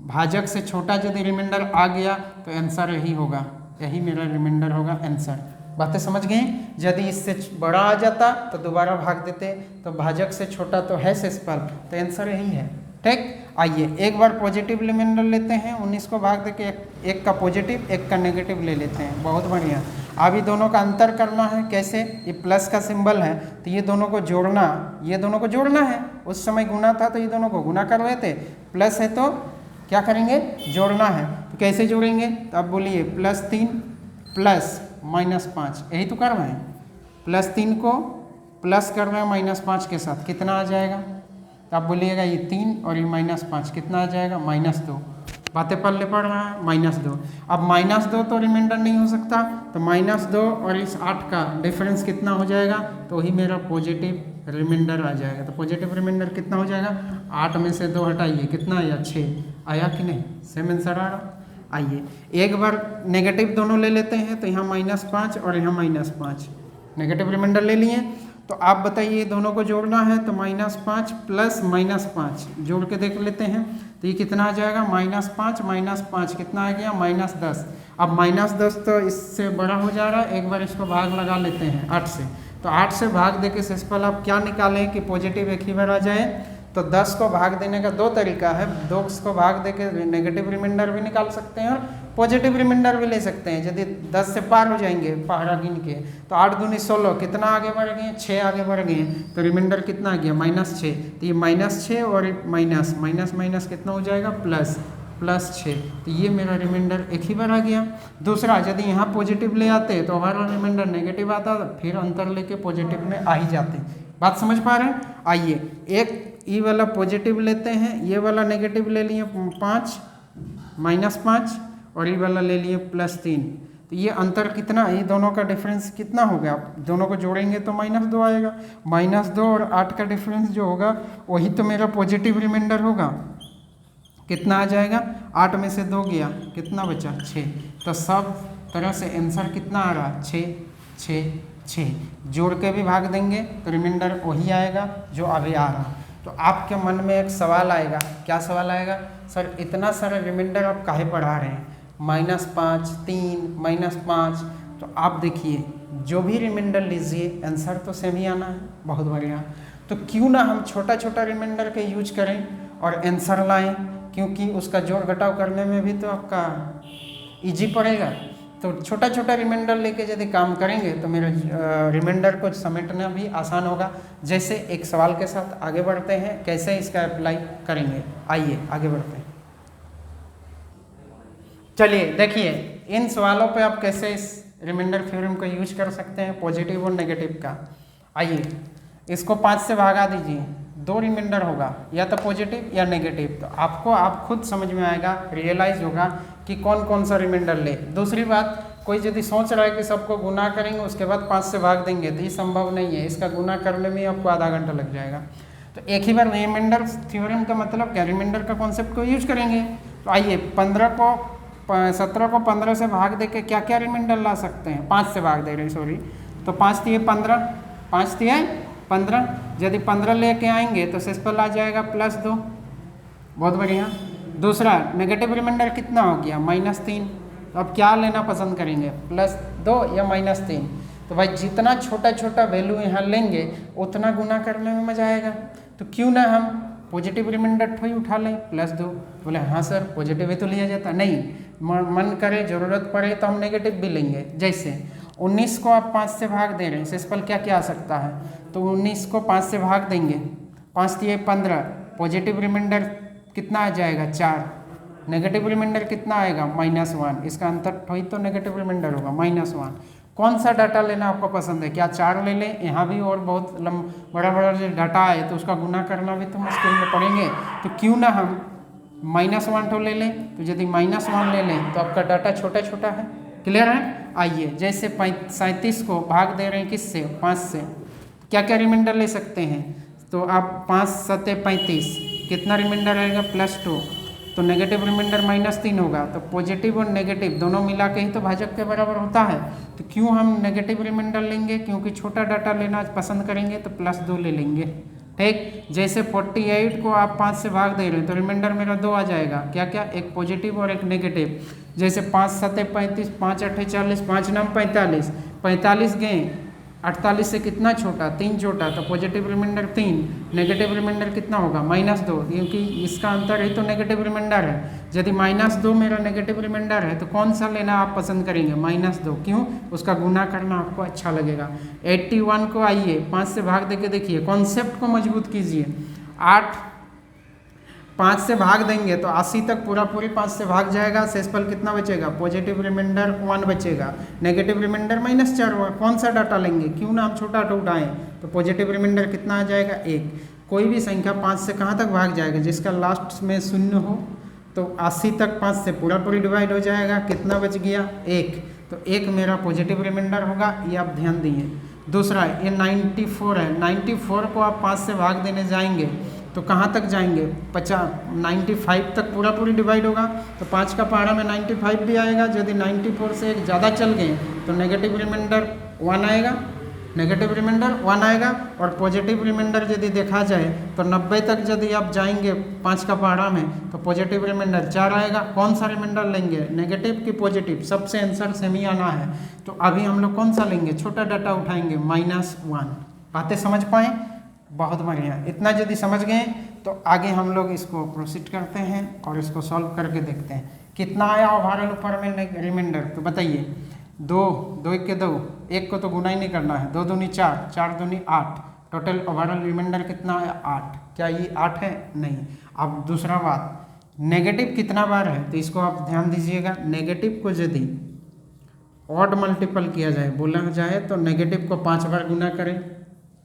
भाजक से छोटा यदि रिमाइंडर आ गया तो आंसर यही होगा, यही मेरा रिमाइंडर होगा, आंसर। बातें समझ गए? यदि इससे बड़ा आ जाता तो दोबारा भाग देते, तो भाजक से छोटा तो है शेषफल, तो आंसर यही है, ठीक। आइए एक बार पॉजिटिव रिमाइंडर लेते हैं, 19 को भाग देके एक का पॉजिटिव एक का नेगेटिव ले लेते हैं, बहुत बढ़िया। अभी दोनों का अंतर करना है, कैसे, ये प्लस का सिंबल है तो ये दोनों को जोड़ना, ये दोनों को जोड़ना है। उस समय गुना था तो ये दोनों को गुना कर रहे थे, प्लस है तो क्या करेंगे, जोड़ना है। तो कैसे जोड़ेंगे, तो अब बोलिए +3 प्लस -5, यही तो कर रहे हैं, +3 को प्लस कर रहे हैं -5 के साथ, कितना आ जाएगा, तो आप बोलिएगा ये 3 और ये -5 कितना आ जाएगा, -2। बातें पल्ले पड़ रहा है, -2। अब -2 तो रिमाइंडर नहीं हो सकता, तो -2 और इस 8 का डिफरेंस कितना हो जाएगा, तो वही मेरा पॉजिटिव रिमाइंडर आ जाएगा। तो पॉजिटिव रिमाइंडर कितना हो जाएगा, 8 में से 2 हटाइए, कितना आया, 6 आया कि नहीं, सेम आंसर आ रहा। आइए एक बार नेगेटिव दोनों ले लेते हैं, तो यहाँ -5 और यहाँ -5, नेगेटिव रिमाइंडर ले लिए। तो आप बताइए दोनों को जोड़ना है, तो -5 प्लस -5 जोड़ के देख लेते हैं, तो ये कितना आ जाएगा, -5 -5 कितना आ गया, -10। अब -10 तो इससे बड़ा हो जा रहा है, एक बार इसको भाग लगा लेते हैं 8 से, तो 8 से भाग दे के शेषफल आप क्या निकालें कि पॉजिटिव एक ही बार आ जाए। तो 10 को भाग देने का 2 तरीका है, 2 को भाग दे के नेगेटिव रिमाइंडर भी निकाल सकते हैं और पॉजिटिव रिमाइंडर भी ले सकते हैं। यदि 10 से पार हो जाएंगे पहाड़ा गिन के, तो 8 दूनी 16, कितना आगे बढ़ गए, 6 आगे बढ़ गए, तो रिमाइंडर कितना आ गया, -6। तो ये -6 और माइनस माइनस माइनस कितना हो जाएगा, +6। तो ये मेरा रिमाइंडर एक ही बार आ गया। दूसरा, यदि यहाँ पॉजिटिव ले आते तो हमारा रिमाइंडर नेगेटिव आता, फिर अंतर लेके पॉजिटिव में आ ही जाते। बात समझ पा रहे हैं? आइए एक ये वाला पॉजिटिव लेते हैं, ये वाला नेगेटिव ले लिए 5 -5, और ये वाला ले लिए +3, तो तो ये अंतर कितना, ये दोनों का डिफरेंस कितना हो गया, आप दोनों को जोड़ेंगे तो -2 आएगा। -2 और 8 का डिफरेंस जो होगा वही तो मेरा पॉजिटिव रिमाइंडर होगा। कितना आ जाएगा, 8 में से 2 गया, कितना बचा 6। तो सब तरह से आंसर कितना आ रहा, 6 6 6। जोड़ के भी भाग देंगे तो रिमाइंडर वही आएगा जो अभी आ रहा। तो आपके मन में एक सवाल आएगा, क्या सवाल आएगा, सर इतना सारा रिमाइंडर आप काहे पढ़ा रहे हैं, -5 3 -5। तो आप देखिए जो भी रिमाइंडर लीजिए आंसर तो सेम ही आना है। बहुत बढ़िया, तो क्यों ना हम छोटा छोटा रिमाइंडर के यूज करें और आंसर लाएं, क्योंकि उसका जोड़ घटाव करने में भी तो आपका इजी पड़ेगा। तो छोटा छोटा रिमाइंडर लेके यदि काम करेंगे तो मेरे रिमाइंडर को समेटना भी आसान होगा। जैसे एक सवाल के साथ आगे बढ़ते हैं, कैसे इसका अप्लाई करेंगे, आइए आगे बढ़ते हैं। चलिए देखिए इन सवालों पे आप कैसे इस रिमाइंडर थ्योरम को यूज कर सकते हैं, पॉजिटिव और नेगेटिव का। आइए इसको 5 से भागा दीजिए, 2 रिमाइंडर होगा, या तो पॉजिटिव या नेगेटिव। तो आपको आप खुद समझ में आएगा, रियलाइज होगा कि कौन कौन सा रिमाइंडर ले। दूसरी बात, कोई यदि सोच रहा है कि सबको गुना करेंगे उसके बाद 5 से भाग देंगे, तो ये संभव नहीं है। इसका गुना करने में आपको आधा घंटा लग जाएगा। तो एक ही बार रिमाइंडर थ्योरम का मतलब क्या, रिमाइंडर का कॉन्सेप्ट को यूज करेंगे। तो आइए 17 को 15 से भाग दे के क्या क्या रिमाइंडर ला सकते हैं, 5 से भाग दे रहे सॉरी। तो 5 दिए 15, 5 दिए 15, यदि 15 लेके आएंगे तो शेषफल आ जाएगा +2। बहुत बढ़िया। दूसरा नेगेटिव रिमाइंडर कितना हो गया, -3। तो अब क्या लेना पसंद करेंगे, +2 या -3। तो भाई जितना छोटा छोटा वैल्यू यहाँ लेंगे उतना गुना करने में मजा आएगा। तो क्यों ना हम पॉजिटिव रिमाइंडर ही उठा लें, +2। बोले हाँ सर पॉजिटिव ही तो लिया जाता, नहीं मन करे ज़रूरत पड़े तो हम नेगेटिव भी लेंगे। जैसे 19 को आप 5 से भाग दे रहे हैं, शेषफल क्या क्या आ सकता है, तो 19 को 5 से भाग देंगे, 5 दिए 15, पॉजिटिव रिमाइंडर कितना आ जाएगा 4, नेगेटिव रिमाइंडर कितना आएगा -1। इसका अंतर ही तो नेगेटिव रिमाइंडर होगा -1। कौन सा डाटा लेना आपको पसंद है, क्या 4 ले लें, यहाँ भी और बहुत बड़ा बड़ा जो डाटा है तो उसका गुना करना भी तो मुश्किल में पड़ेंगे। तो क्यों ना हम -1 तो ले लें। तो यदि -1 ले लें तो आपका डाटा छोटा छोटा है, क्लियर है। आइए जैसे 37 को भाग दे रहे हैं किससे, 5 से, क्या क्या रिमाइंडर ले सकते हैं। तो आप 5 7 35, कितना रिमाइंडर आएगा +2। तो नेगेटिव रिमाइंडर -3 होगा। तो पॉजिटिव और नेगेटिव दोनों मिला के ही तो भाजक के बराबर होता है। तो क्यों हम नेगेटिव रिमाइंडर लेंगे, क्योंकि छोटा डाटा लेना पसंद करेंगे तो +2 ले लेंगे। ठीक, जैसे 48 को आप 5 से भाग दे रहे हैं तो रिमाइंडर मेरा 2 आ जाएगा, क्या क्या, एक पॉजिटिव और एक नेगेटिव। जैसे 5 7 35, 5 8 40, 5 9 45, 45 गए, 48 से कितना छोटा, 3 छोटा, तो पॉजिटिव रिमाइंडर 3, नेगेटिव रिमाइंडर कितना होगा -2, क्योंकि इसका अंतर ही तो नेगेटिव रिमाइंडर है। यदि -2 मेरा नेगेटिव रिमाइंडर है तो कौन सा लेना आप पसंद करेंगे, -2। क्यों, उसका गुना करना आपको अच्छा लगेगा। 81 को आइए 5 से भाग दे के देखिए, कॉन्सेप्ट को मजबूत कीजिए। 8 5 से भाग देंगे तो 80 तक पूरा 5 से भाग जाएगा, शेषफल कितना बचेगा, पॉजिटिव रिमाइंडर 1 बचेगा, नेगेटिव रिमाइंडर -4 होगा। कौन सा डाटा लेंगे, क्यों ना हम छोटा उठाएं। तो पॉजिटिव रिमाइंडर कितना आ जाएगा 1। कोई भी संख्या 5 से कहाँ तक भाग जाएगा, जिसका लास्ट में 0 हो। तो 80 तक 5 से पूरा डिवाइड हो जाएगा, कितना बच गया 1। तो 1 मेरा पॉजिटिव रिमाइंडर होगा, ये आप ध्यान दिए। दूसरा ये 94 है, 94 को आप 5 से भाग देने जाएंगे तो कहाँ तक जाएंगे, 95 तक पूरा डिवाइड होगा। तो 5 का पहाड़ा में 95 भी आएगा। यदि 94 से एक ज़्यादा चल गए तो नेगेटिव रिमाइंडर 1 आएगा, नेगेटिव रिमाइंडर 1 आएगा। और पॉजिटिव रिमाइंडर यदि देखा जाए तो 90 तक यदि आप जाएंगे 5 का पहाड़ा में तो पॉजिटिव रिमाइंडर 4 आएगा। कौन सा रिमाइंडर लेंगे, नेगेटिव की पॉजिटिव, सबसे आंसर सेम ही आना है। तो अभी हम लोग कौन सा लेंगे, छोटा डाटा उठाएंगे, -1। बातें समझ पाएँ, बहुत बढ़िया। इतना यदि समझ गए तो आगे हम लोग इसको प्रोसीड करते हैं और इसको सॉल्व करके देखते हैं कितना आया ओवरऑल ऊपर में रिमाइंडर। तो बताइए 2 2 1 के 2, 1 को तो गुना ही नहीं करना है, 2 दूनी 4, 4 दूनी 8, टोटल ओवरऑल रिमाइंडर कितना है 8। क्या ये 8 है, नहीं। अब दूसरा बात, नेगेटिव कितना बार है, तो इसको आप ध्यान दीजिएगा। नेगेटिव को यदि ऑड मल्टीपल किया जाए, बोला जाए तो नेगेटिव को 5 बार गुना करें,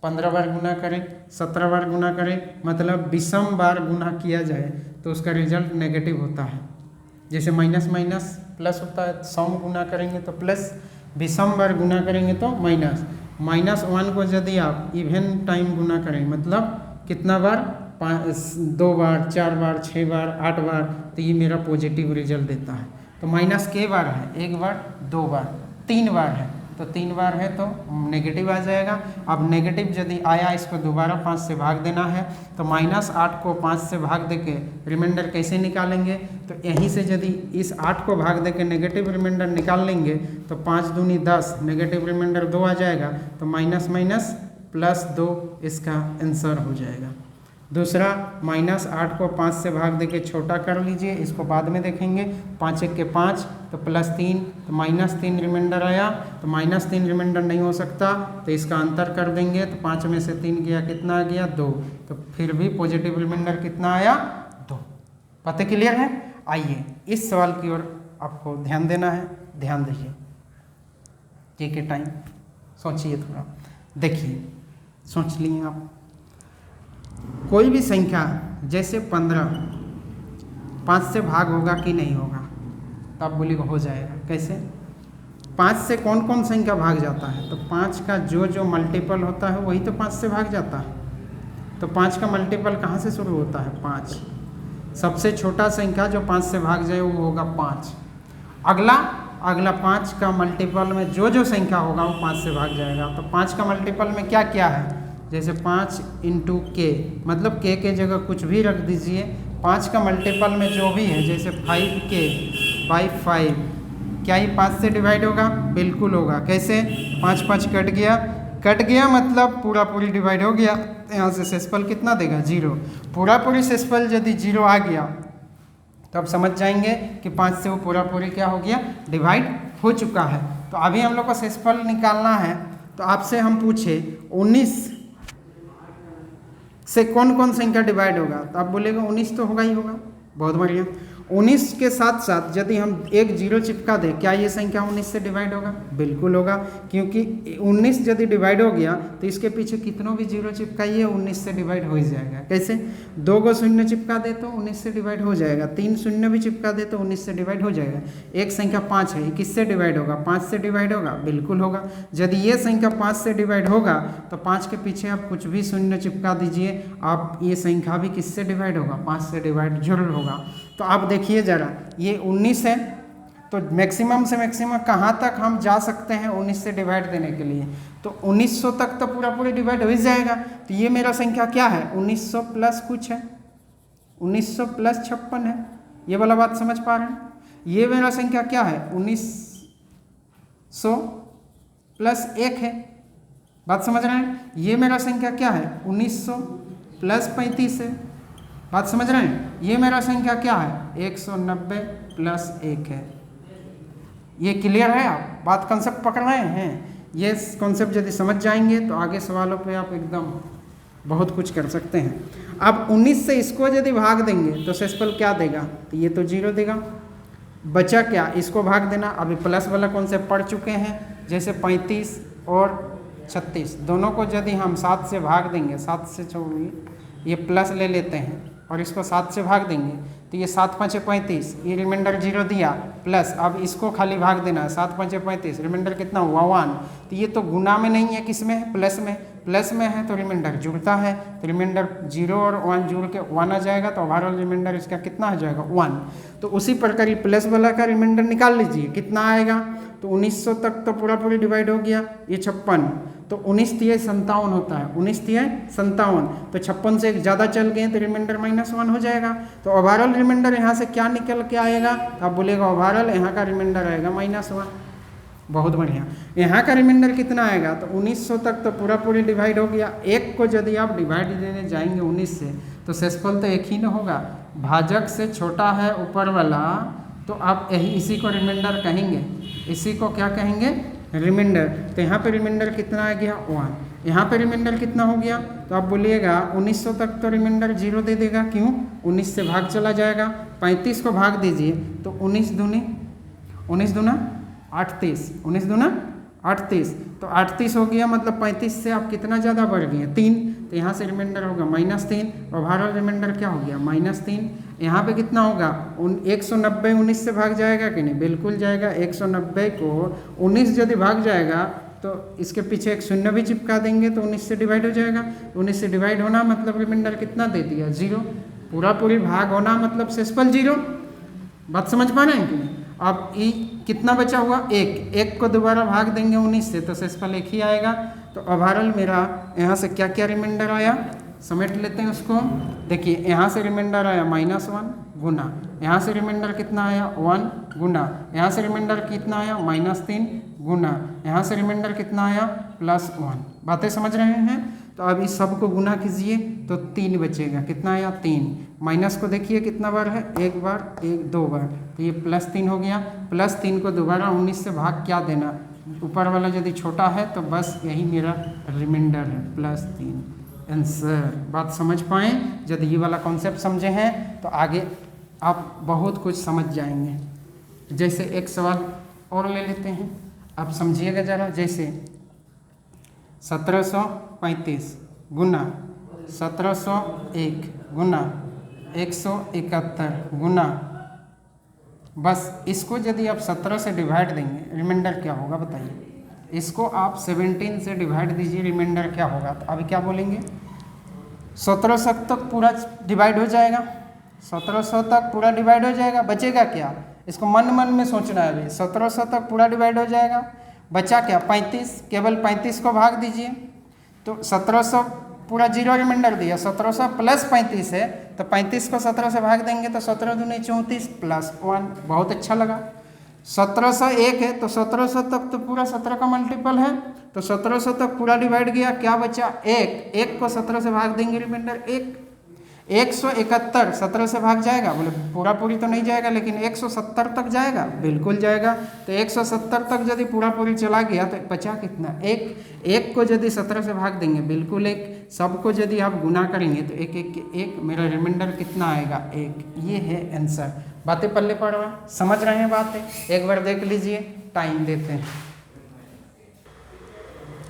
15 बार गुना करें, 17 बार गुना करें, मतलब विषम बार गुना किया जाए तो उसका रिजल्ट नेगेटिव होता है। जैसे माइनस माइनस प्लस होता है, सम गुना करेंगे तो प्लस, विषम बार गुना करेंगे तो माइनस। -1 को यदि आप इवन टाइम गुना करें, मतलब कितना बार, 2 बार, 4 बार, 6 बार, 8 बार, तो ये मेरा पॉजिटिव रिजल्ट देता है। तो माइनस के बार है, 1 बार, 2 बार, 3 बार है, तो 3 बार है तो नेगेटिव आ जाएगा। अब नेगेटिव यदि आया, इसको दोबारा 5 से भाग देना है, तो -8 को 5 से भाग देके रिमाइंडर कैसे निकालेंगे, तो यहीं से यदि इस 8 को भाग देके नेगेटिव रिमाइंडर निकाल लेंगे तो 5 दूनी 10, नेगेटिव रिमाइंडर 2 आ जाएगा, तो माइनस माइनस +2 इसका आंसर हो जाएगा। दूसरा, -8 को 5 से भाग देके छोटा कर लीजिए, इसको बाद में देखेंगे। 5 1 के 5 तो +3, तो -3 रिमाइंडर आया, तो -3 रिमाइंडर नहीं हो सकता, तो इसका अंतर कर देंगे, तो 5 में से 3 गया, कितना आ गया, 2, तो फिर भी पॉजिटिव रिमाइंडर कितना आया, 2। पता क्लियर है? आइए इस सवाल की ओर आपको ध्यान देना है, ध्यान दीजिए। ठीक है, टाइम सोचिए थोड़ा, देखिए, सोच लिए आप। कोई भी संख्या जैसे 15 5 से भाग होगा कि नहीं होगा, तो आप बोलिएगा हो जाएगा। कैसे? 5 से कौन कौन संख्या भाग जाता है, तो 5 का जो मल्टीपल होता है वही तो 5 से भाग जाता है। तो 5 का मल्टीपल कहाँ से शुरू होता है, 5। सबसे छोटा संख्या जो 5 से भाग जाए वो होगा 5। अगला 5 का मल्टीपल में जो संख्या होगा वो 5 से भाग जाएगा। तो 5 का मल्टीपल में क्या क्या है, जैसे 5 × k, मतलब k के जगह कुछ भी रख दीजिए। 5 का मल्टीपल में जो भी है, जैसे 5k/5, क्या ये 5 से डिवाइड होगा? बिल्कुल होगा। कैसे? 5 5 कट गया मतलब पूरी डिवाइड हो गया। यहाँ से शेषफल कितना देगा? 0। पूरी शेषफल यदि 0 आ गया तो आप समझ जाएंगे कि 5 से वो पूरी क्या हो गया, डिवाइड हो चुका है। तो अभी हम लोग को शेषफल निकालना है। तो आपसे हम पूछे 19 से कौन कौन संख्या डिवाइड होगा, तो आप बोलेगा 19 तो होगा ही होगा। बहुत बढ़िया। 19 के साथ साथ यदि हम एक 0 चिपका दें, क्या ये संख्या 19 से डिवाइड होगा? बिल्कुल होगा, क्योंकि 19 यदि डिवाइड हो गया तो इसके पीछे कितनों भी 0 चिपकाइए 19 से डिवाइड हो ही जाएगा। कैसे? 2 को 0 चिपका दे तो 19 से डिवाइड हो जाएगा, 3 0 भी चिपका दे तो 19 से डिवाइड हो जाएगा। एक संख्या 5 है, किससे डिवाइड होगा? 5 से डिवाइड होगा, बिल्कुल होगा। यदि ये संख्या 5 से डिवाइड होगा तो 5 के पीछे आप कुछ भी 0 चिपका दीजिए, आप ये संख्या भी किससे डिवाइड होगा? 5 से डिवाइड जरूर होगा। तो आप देखिए ज़रा, ये 19 है, तो मैक्सिमम से मैक्सिमम कहाँ तक हम जा सकते हैं 19 से डिवाइड देने के लिए? तो 1900 तक तो पूरी डिवाइड हो ही जाएगा। तो ये मेरा संख्या क्या है? 1900 प्लस कुछ है, 1900 प्लस 56 है। ये वाला बात समझ पा रहे हैं? ये मेरा संख्या क्या है? 1900 प्लस 1 है। बात समझ रहे हैं? ये मेरा संख्या क्या है? 1900 प्लस 35 है। बात समझ रहे हैं? ये मेरा संख्या क्या है? 190 प्लस 1 है। ये क्लियर है? आप बात कंसेप्ट पकड़ रहे हैं? ये कॉन्सेप्ट यदि समझ जाएंगे तो आगे सवालों पे आप एकदम बहुत कुछ कर सकते हैं। अब 19 से इसको यदि भाग देंगे तो शेषफल क्या देगा? तो ये तो 0 देगा। बचा क्या? इसको भाग देना। अभी प्लस वाला कॉन्सेप्ट पढ़ चुके हैं, जैसे 35 और 36 दोनों को यदि हम 7 से भाग देंगे, 7 से छोड़िए, ये प्लस ले लेते हैं और इसको 7 से भाग देंगे तो ये 7 5 35, ये रिमाइंडर 0 दिया, प्लस अब इसको खाली भाग देना है, 7 5 35, रिमाइंडर कितना हुआ? 1। तो ये तो गुना में नहीं है, किस में है? प्लस में है, तो रिमाइंडर जुड़ता है, तो रिमाइंडर 0 और 1 जुड़ के 1 आ जाएगा, तो ओवरऑल रिमाइंडर इसका कितना आ जाएगा? 1। तो उसी प्रकार प्लस वाला का रिमाइंडर निकाल लीजिए, कितना आएगा? तो 1900 तक तो पूरी डिवाइड हो गया, ये 56, तो 19 × 57 होता है, 19 × 57, तो 56 से ज़्यादा चल गए तो रिमाइंडर -1 हो जाएगा। तो ओवरऑल रिमाइंडर यहाँ से क्या निकल के आएगा? आप बोलेगा ओवरऑल यहाँ का रिमाइंडर आएगा -1। बहुत बढ़िया। यहाँ का रिमाइंडर कितना आएगा? तो 1900 तक तो पूरी डिवाइड हो गया। एक को यदि आप डिवाइड देने जाएंगे 19 से तो शेषफल तो एक ही ना होगा, भाजक से छोटा है ऊपर वाला, तो आप इसी को रिमाइंडर कहेंगे। इसी को क्या कहेंगे? रिमाइंडर। तो यहाँ पे रिमाइंडर कितना आ गया? 1। यहाँ पे रिमाइंडर कितना हो गया? तो आप बोलिएगा 1900 तक तो रिमाइंडर 0 दे देगा। क्यों? 19 से भाग चला जाएगा। 35 को भाग दीजिए तो 19 दूनी 38, 19 दूना 38, तो 38 हो गया, मतलब 35 से आप कितना ज़्यादा बढ़ गए? 3। तो यहाँ से रिमाइंडर होगा -3, ओवरऑल रिमाइंडर क्या हो गया -3। यहाँ पे कितना होगा 190 19 से भाग जाएगा कि नहीं, बिल्कुल जाएगा। 190 को 19 यदि भाग जाएगा तो इसके पीछे एक शून्य भी चिपका देंगे तो 19 से डिवाइड हो जाएगा। 19 से डिवाइड होना मतलब रिमाइंडर कितना दे दिया 0। पूरा पूरी भाग होना मतलब शेषफल 0। बात समझ पा रहे हैं कि नहीं। अब ई कितना बचा हुआ 1 को दोबारा भाग देंगे 19 से तो शेषफल 1 ही आएगा। तो ओवरऑल मेरा यहाँ से क्या क्या रिमाइंडर आया समेट लेते हैं उसको। देखिए यहाँ से रिमाइंडर आया -1 गुना, यहाँ से रिमाइंडर कितना आया 1 गुना, यहाँ से रिमाइंडर कितना आया -3 गुना, यहाँ से रिमाइंडर कितना आया +1। बातें समझ रहे हैं। तो अब इस सब को गुना कीजिए तो 3 बचेगा। कितना आया 3। माइनस को देखिए कितना बार है, 1 बार 2 बार, तो ये +3 हो गया। +3 को दोबारा 19 से भाग क्या देना, ऊपर वाला यदि छोटा है तो बस यही मेरा रिमाइंडर है +3 आंसर। बात समझ पाएँ। यदि ये वाला कॉन्सेप्ट समझे हैं तो आगे आप बहुत कुछ समझ जाएंगे। जैसे एक सवाल और ले लेते हैं, आप समझिएगा ज़रा। जैसे 1735 गुना 1701 गुना 171 गुना, बस इसको यदि आप 17 से डिवाइड देंगे रिमाइंडर क्या होगा बताइए। इसको आप 17 से डिवाइड दीजिए, रिमाइंडर क्या होगा। तो अभी क्या बोलेंगे 1700 तक पूरा डिवाइड हो जाएगा, 1700 तक पूरा डिवाइड हो जाएगा, बचेगा क्या इसको मन मन में सोचना है। अभी 1700 तक पूरा डिवाइड हो जाएगा, बचा क्या 35, केवल 35 को भाग दीजिए तो 1700 पूरा 0 रिमाइंडर दिया। 1700 + 35 है तो 35 को 17 से भाग देंगे तो 17 दूनी 34 +1। बहुत अच्छा लगा। 1701 है तो 1700 तक तो पूरा 17 का मल्टीपल है, तो 1700 तक पूरा डिवाइड गया, क्या बचा 1 को 17 से भाग देंगे रिमाइंडर 1। 171 17 से भाग जाएगा, बोले पूरा पूरी तो नहीं जाएगा लेकिन 170 तक जाएगा, बिल्कुल जाएगा। तो 170 तक यदि पूरा पूरी चला गया तो बचा कितना 1 को यदि 17 से भाग देंगे बिल्कुल 1, सबको यदि आप गुना करेंगे तो 1 मेरा रिमाइंडर कितना आएगा 1। ये है आंसर। बातें पल्ले पड़ रहा, समझ रहे हैं बातें, एक बार देख लीजिए। टाइम देते हैं।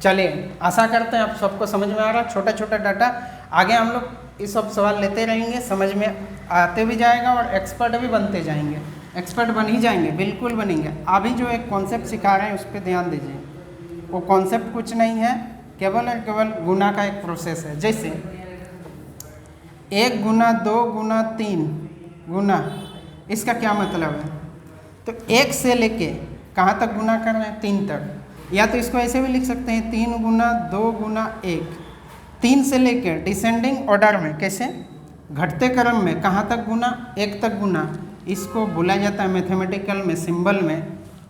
चलिए आशा करते हैं आप सबको समझ में आ रहा। छोटा छोटा डाटा आगे हम लोग ये सब सवाल लेते रहेंगे, समझ में आते भी जाएगा और एक्सपर्ट भी बनते जाएंगे। एक्सपर्ट बन ही जाएंगे, बिल्कुल बनेंगे। अभी जो एक कॉन्सेप्ट सिखा रहे हैं उस पर ध्यान दीजिए। वो कॉन्सेप्ट कुछ नहीं है, केवल और केवल गुना का एक प्रोसेस है। जैसे 1 गुना 2 गुना 3 गुना, इसका क्या मतलब है। तो 1 से लेके कहाँ तक गुना कर रहे हैं 3 तक, या तो इसको ऐसे भी लिख सकते हैं 3 गुना 2 गुना 1। 3 से लेकर डिसेंडिंग ऑर्डर में, कैसे घटते क्रम में कहाँ तक गुना 1 तक गुना, इसको बोला जाता है मैथमेटिकल में सिंबल में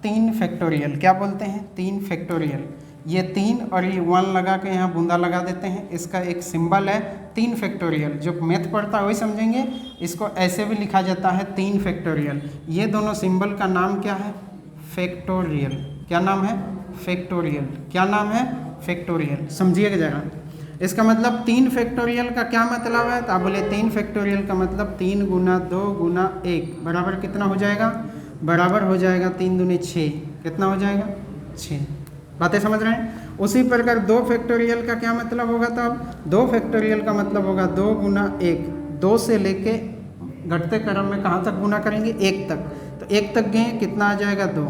3 फैक्टोरियल। क्या बोलते हैं 3 फैक्टोरियल। ये 3 और ये 1 लगा के यहाँ बूंदा लगा देते हैं, इसका एक सिंबल है 3 फैक्टोरियल। जो मैथ पढ़ता है वही समझेंगे। इसको ऐसे भी लिखा जाता है 3 फैक्टोरियल। ये दोनों सिंबल का नाम क्या है फैक्टोरियल। क्या नाम है फैक्टोरियल। क्या नाम है फैक्टोरियल। समझिएगा जरा। इसका मतलब 3 फैक्टोरियल का क्या मतलब है, तो आप बोले 3 फैक्टोरियल का मतलब 3 गुना 2 गुना 1 बराबर कितना हो जाएगा, बराबर हो जाएगा 3 दूनी 6। कितना हो जाएगा 6। बातें समझ रहे हैं। उसी प्रकार 2 फैक्टोरियल का क्या मतलब होगा, तो अब 2 फैक्टोरियल का मतलब होगा 2 गुना 1। 2 से लेके घटते क्रम में कहाँ तक गुना करेंगे 1 तक, तो 1 तक गए कितना आ जाएगा 2।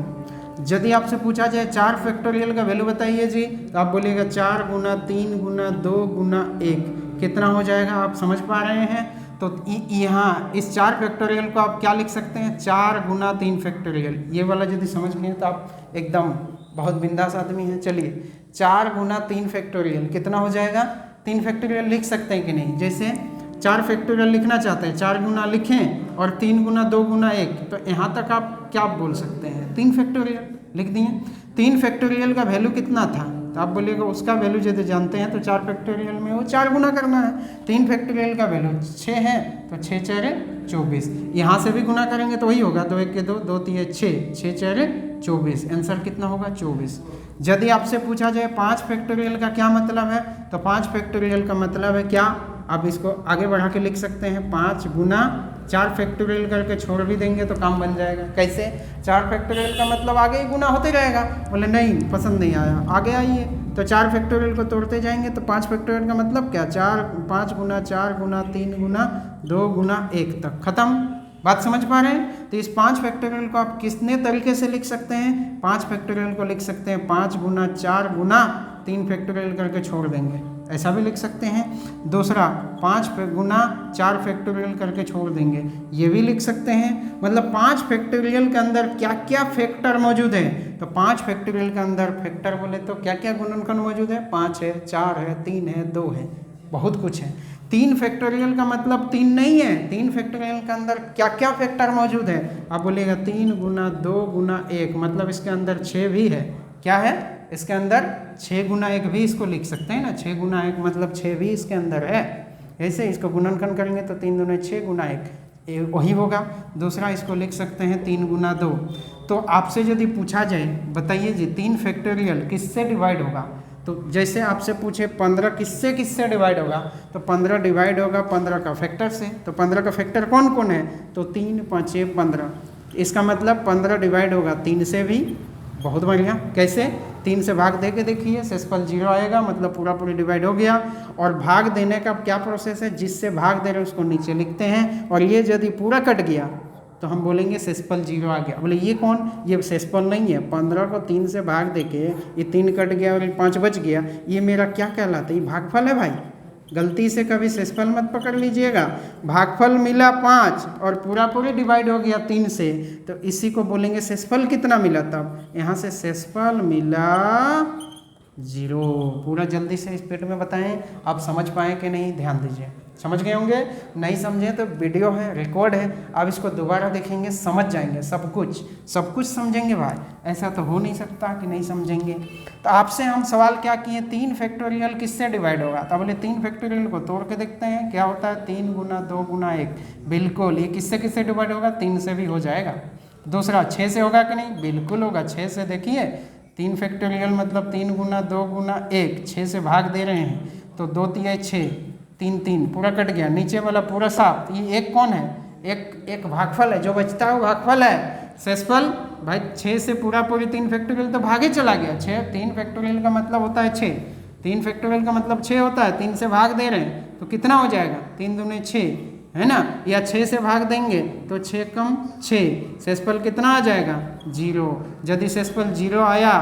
यदि आपसे पूछा जाए 4 फैक्टोरियल का वैल्यू बताइए जी, तो आप बोलिएगा 4 गुना 3 गुना 2 गुना 1 कितना हो जाएगा। आप समझ पा रहे हैं। तो यहाँ इस 4 फैक्टोरियल को आप क्या लिख सकते हैं 4 गुना 3 फैक्टोरियल। ये वाला यदि समझ गए तो आप एकदम बहुत बिंदास आदमी हैं। चलिए 4 गुना 3 फैक्टोरियल कितना हो जाएगा, 3 फैक्टोरियल लिख सकते हैं कि नहीं। जैसे 4 फैक्टोरियल लिखना चाहते हैं 4 गुना लिखें और 3 गुना 2 गुना 1, तो यहाँ तक आप क्या बोल सकते हैं 3 फैक्टोरियल लिख दिए। 3 फैक्टोरियल का वैल्यू कितना था, तो आप बोलिएगा उसका वैल्यू यदि जानते हैं तो 4 फैक्टोरियल में वो 4 गुना करना है। 3 फैक्टोरियल का वैल्यू 6 है तो 6 4 24। यहाँ से भी गुना करेंगे तो वही होगा 2 1 के 2 2 3 6 6 4 24। आंसर कितना होगा 24। यदि आपसे पूछा जाए 5 फैक्टोरियल का क्या मतलब है, तो 5 फैक्टोरियल का मतलब है क्या, आप इसको आगे बढ़ा के लिख सकते हैं 5 गुना 4 फैक्टोरियल करके छोड़ भी देंगे तो काम बन जाएगा। कैसे? 4 फैक्टोरियल का मतलब आगे ही गुना होते रहेगा। बोले नहीं, पसंद नहीं आया, आगे आइए। तो 4 फैक्टोरियल को तोड़ते जाएंगे तो 5 फैक्टोरियल का मतलब क्या? 5 गुना 4 गुना 3 गुना 2 गुना 1 तक खत्म। बात समझ पा रहे हैं? तो इस 5 फैक्टोरियल को आप कितने तरीके से लिख सकते हैं? 5 फैक्टोरियल को लिख सकते हैं 5 गुना 4 गुना 3 फैक्टोरियल करके छोड़ देंगे, ऐसा भी लिख सकते हैं। दूसरा 5 गुना 4 फैक्टोरियल करके छोड़ देंगे, ये भी लिख सकते हैं। मतलब 5 फैक्टोरियल के अंदर क्या क्या फैक्टर मौजूद है? तो 5 फैक्टोरियल के अंदर फैक्टर बोले तो क्या क्या गुणनखंड मौजूद है? 5 है, 4 है, 3 है, 2 है, बहुत कुछ है। 3 फैक्टोरियल का मतलब 3 नहीं है, 3 फैक्टोरियल के अंदर क्या क्या फैक्टर मौजूद है? आप बोलिएगा 3 गुना 2 गुना 1, मतलब इसके अंदर 6 भी है। क्या है? इसके अंदर 6 गुना 1 भी इसको लिख सकते हैं ना, 6 गुना 1 मतलब 6 भी इसके अंदर है। ऐसे इसको गुणनखंड करेंगे तो 3 दूने 6 गुना 1 वही होगा। दूसरा इसको लिख सकते हैं 3 गुना 2। तो आपसे यदि पूछा जाए बताइए जी 3 फैक्टोरियल किससे डिवाइड होगा, तो जैसे आपसे पूछे 15 किससे किससे डिवाइड होगा, तो 15 डिवाइड होगा 15 का फैक्टर से। तो 15 का फैक्टर कौन कौन है? तो 3 5 15। इसका मतलब 15 डिवाइड होगा 3 से भी। बहुत बढ़िया। कैसे? 3 से भाग दे के देखिए, शेषफल 0 आएगा, मतलब पूरा पूरी डिवाइड हो गया। और भाग देने का क्या प्रोसेस है? जिससे भाग दे रहे हैं उसको नीचे लिखते हैं, और ये यदि पूरा कट गया तो हम बोलेंगे शेषफल 0 आ गया। बोले ये कौन? ये शेषफल नहीं है। 15 को 3 से भाग दे के ये 3 कट गया और ये 5 बच गया, ये मेरा क्या कहलाता है? ये भागफल है भाई। गलती से कभी शेषफल मत पकड़ लीजिएगा। भागफल मिला 5 और पूरा पूरी डिवाइड हो गया 3 से, तो इसी को बोलेंगे शेषफल कितना मिला। तब यहाँ से शेषफल मिला 0। पूरा जल्दी से स्पीड में बताएं, आप समझ पाए कि नहीं? ध्यान दीजिए। समझ गए होंगे? नहीं समझे तो वीडियो है, रिकॉर्ड है, आप इसको दोबारा देखेंगे, समझ जाएंगे सब कुछ समझेंगे भाई। ऐसा तो हो नहीं सकता कि नहीं समझेंगे। तो आपसे हम सवाल क्या किए? 3 फैक्टोरियल किससे डिवाइड होगा? तो बोले 3 फैक्टोरियल को तोड़ के देखते हैं क्या होता है। 3 गुना 2 गुना 1, बिल्कुल। ये किससे किससे डिवाइड होगा? 3 से भी हो जाएगा। दूसरा 6 से होगा कि नहीं? बिल्कुल होगा। 6 से देखिए 3 फैक्टोरियल मतलब 3 गुना 2 गुना 1, 6 से भाग दे रहे हैं तो 2 3 6, 3 3 पूरा कट गया, नीचे वाला पूरा साफ। ये एक कौन है? एक भागफल है, जो बचता है वो भागफल है। शेषफल भाई 6 से पूरा पूरी 3 फैक्टोरियल तो भागे चला गया। 3 फैक्टोरियल का मतलब होता है 6, 3 फैक्टोरियल का मतलब 6 होता है। 3 से भाग दे रहे हैं तो कितना हो जाएगा? 3 दूने 6 है ना, या 6 से भाग देंगे तो 6 कम 6, शेषफल कितना आ जाएगा? 0। यदि शेषफल 0 आया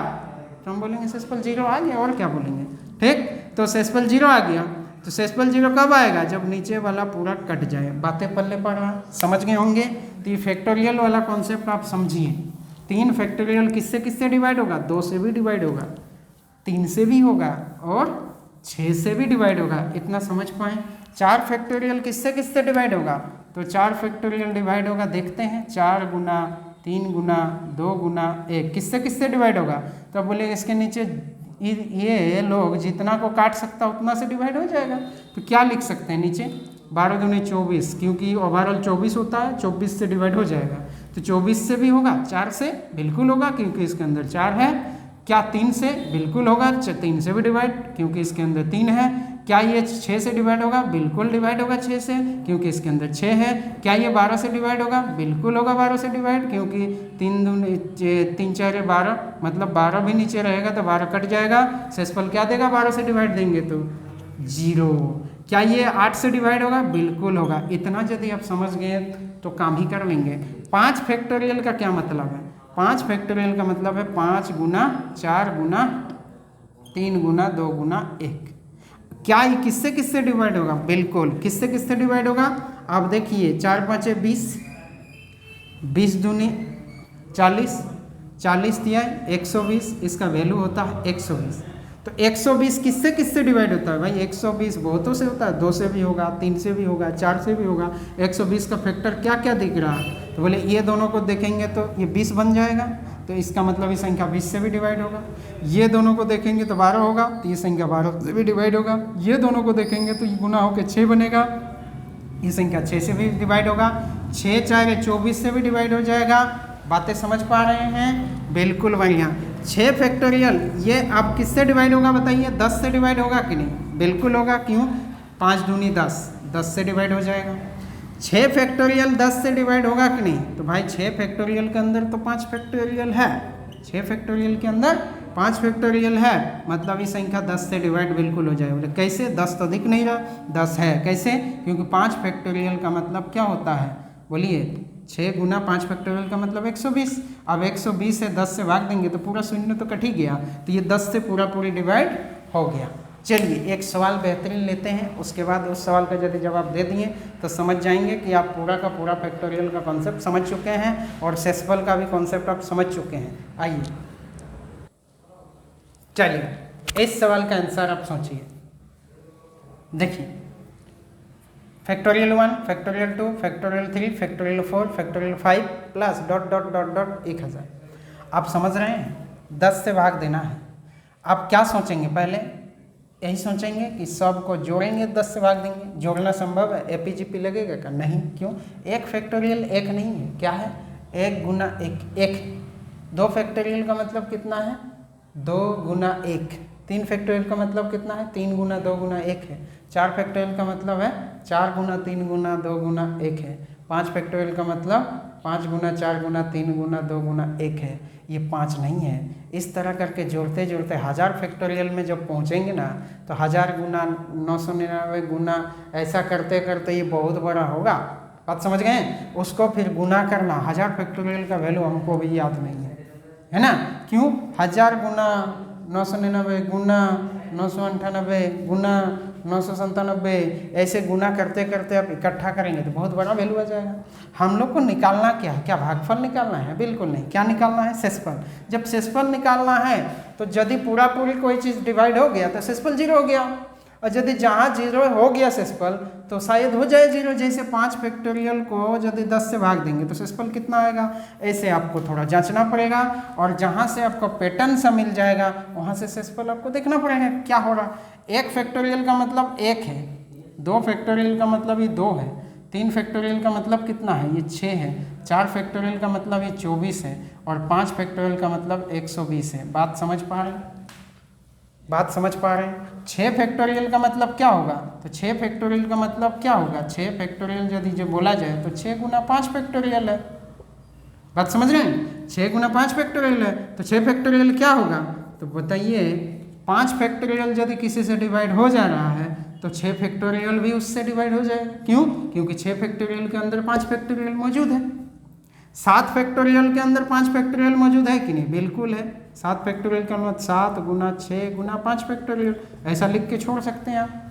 तो हम बोलेंगे शेषफल 0 आ गया, और क्या बोलेंगे? ठीक, तो शेषफल 0 आ गया। तो शेषफल 0 कब आएगा? जब नीचे वाला पूरा कट जाए। बातें पल्ले पड़ रहा, समझ गए होंगे। तो ये फैक्टोरियल वाला कॉन्सेप्ट आप समझिए। 3 फैक्टोरियल किससे किससे डिवाइड होगा? 2 से भी डिवाइड होगा, 3 से भी होगा और 6 से भी डिवाइड होगा। इतना समझ पाए। 4 फैक्टोरियल किससे किससे डिवाइड होगा? तो 4 फैक्टोरियल डिवाइड होगा, देखते हैं। 4 गुना 3 गुना 2 गुना 1 किससे किससे डिवाइड होगा? तो बोले इसके नीचे ये लोग जितना को काट सकता उतना से डिवाइड हो जाएगा। तो क्या लिख सकते हैं नीचे? 12 दूनी 24, क्योंकि ओवरऑल 24 होता है, 24 से डिवाइड हो जाएगा। तो 24 से भी होगा, 4 से बिल्कुल होगा क्योंकि इसके अंदर 4 है। क्या 3 से? बिल्कुल होगा, 3 से भी डिवाइड क्योंकि इसके अंदर 3 है। क्या ये 6 से डिवाइड होगा? बिल्कुल डिवाइड होगा 6 से क्योंकि इसके अंदर 6 है। क्या ये 12 से डिवाइड होगा? बिल्कुल होगा 12 से डिवाइड, क्योंकि 3 4 12, मतलब 12 भी नीचे रहेगा तो 12 कट जाएगा। शेषफल क्या देगा? 12 से डिवाइड देंगे तो 0। क्या ये 8 से डिवाइड होगा? बिल्कुल होगा। इतना यदि आप समझ गए तो काम ही कर लेंगे। 5 फैक्टोरियल का क्या मतलब है? 5 फैक्टोरियल का मतलब है 5 गुना 4 गुना 3 गुना 2 गुना 1। क्या ये किससे किससे डिवाइड होगा? बिल्कुल किससे किससे डिवाइड होगा? आप देखिए 4 5 20, 20 दूनी 40, 40 दिया 120, इसका वैल्यू होता है 120। तो 120 किससे किससे डिवाइड होता है भाई? 120 बहुतों से होता है, 2 से भी होगा, 3 से भी होगा, 4 से भी होगा। 120 का फैक्टर क्या क्या दिख रहा है? तो बोले ये दोनों को देखेंगे तो ये 20 बन जाएगा, तो इसका मतलब ये संख्या 20 से भी डिवाइड होगा। ये दोनों को देखेंगे तो 12 होगा, तो ये संख्या 12 से भी डिवाइड होगा। ये दोनों को देखेंगे तो ये गुना होकर 6 बनेगा, ये संख्या 6 से भी डिवाइड होगा। 6 4 24 से भी डिवाइड हो जाएगा। बातें समझ पा रहे हैं? बिल्कुल बढ़िया। 6 फैक्टोरियल ये अब किससे डिवाइड होगा बताइए? 10 से डिवाइड होगा कि नहीं? बिल्कुल होगा। क्यों? 5 दूनी 10, 10 से डिवाइड हो जाएगा। 6 फैक्टोरियल 10 से डिवाइड होगा कि नहीं? तो भाई 6 फैक्टोरियल के अंदर तो 5 फैक्टोरियल है, 6 फैक्टोरियल के अंदर 5 फैक्टोरियल है, मतलब ये संख्या 10 से डिवाइड बिल्कुल हो जाए। बोले कैसे? 10 तो दिख नहीं रहा, 10 है। कैसे? क्योंकि 5 फैक्टोरियल का मतलब क्या होता है? बोलिए 6 गुना 5 फैक्टोरियल का मतलब 120। अब 120 से 10 से भाग देंगे तो पूरा शून्य तो कट ही गया, तो ये 10 से पूरी डिवाइड हो गया। चलिए एक सवाल बेहतरीन लेते हैं, उसके बाद उस सवाल का यदि जवाब दे दिए तो समझ जाएंगे कि आप पूरा का पूरा फैक्टोरियल का कॉन्सेप्ट समझ चुके हैं और सेसफल का भी कॉन्सेप्ट आप समझ चुके हैं। आइए चलिए इस सवाल का आंसर आप सोचिए। देखिए factorial 1, factorial 2, factorial 3, factorial 4, factorial 5 plus dot dot dot dot 1000। आप समझ रहे हैं? 10 से भाग देना है। आप क्या सोचेंगे? पहले यही सोचेंगे कि सब को जोड़ेंगे, 10 से भाग देंगे। जोड़ना संभव है? एपीजीपी लगेगा क्या? नहीं। क्यों? एक फैक्टोरियल एक नहीं है, क्या है? 1 गुना 1 1। 2 फैक्टोरियल का मतलब कितना है? 2 गुना 1। 3 फैक्टोरियल का मतलब कितना है? 3 गुना 2 गुना 1 है। 4 फैक्टोरियल का मतलब है 4 गुना 3 गुना 2 गुना 1 है। 5 फैक्टोरियल का मतलब 5 गुना 4 गुना 3 गुना 2 गुना 1 है। ये 5 नहीं है। इस तरह करके जोड़ते जोड़ते 1000 फैक्टोरियल में जब पहुँचेंगे ना तो 1000 गुना 999 गुना ऐसा करते करते ये बहुत बड़ा होगा। बात समझ गए? उसको फिर गुना करना, 1000 फैक्टोरियल का वैल्यू हमको भी याद नहीं है ना? क्यों? 1000 गुना 999 गुना 998 गुना 997 ऐसे गुना करते करते आप इकट्ठा करेंगे तो बहुत बड़ा वैल्यू आ जाएगा। हम लोग को निकालना क्या है? क्या भागफल निकालना है? बिल्कुल नहीं। क्या निकालना है? शेषफल। जब शेषफल निकालना है तो यदि पूरी कोई चीज़ डिवाइड हो गया तो शेषफल 0 हो गया, और यदि जहाँ 0 हो गया शेषफल तो शायद हो जाए 0। जैसे 5 फैक्टोरियल को यदि 10 से भाग देंगे तो शेषफल कितना आएगा? ऐसे आपको थोड़ा जांचना पड़ेगा, और जहाँ से आपको पैटर्न सा मिल जाएगा वहाँ से शेषफल आपको देखना पड़ेगा क्या हो रहा। 1 फैक्टोरियल का मतलब 1 है, 2 फैक्टोरियल का मतलब ये 2 है, 3 फैक्टोरियल का मतलब कितना है? ये 6 है, 4 फैक्टोरियल का मतलब ये 24 है, और 5 फैक्टोरियल का मतलब 120 है। बात समझ पा रहे हैं? बात समझ पा रहे हैं? 6 फैक्टोरियल का मतलब क्या होगा? तो 6 फैक्टोरियल का मतलब क्या होगा? 6 फैक्टोरियल यदि जो बोला जाए तो 6 गुना 5 फैक्टोरियल है। बात समझ रहे हैं? 6 गुना 5 फैक्टोरियल है, तो 6 फैक्टोरियल क्या होगा? तो बताइए 5 फैक्टोरियल यदि किसी से डिवाइड हो जा रहा है तो 6 फैक्टोरियल भी उससे डिवाइड हो जाएगा। क्यों? क्योंकि 6 फैक्टोरियल के अंदर 5 फैक्टोरियल मौजूद है। 7 फैक्टोरियल के अंदर 5 फैक्टोरियल मौजूद है कि नहीं? बिल्कुल है। 7 फैक्टोरियल का मतलब 7 गुना 6 गुना 5 फैक्टोरियल, ऐसा लिख के छोड़ सकते हैं आप।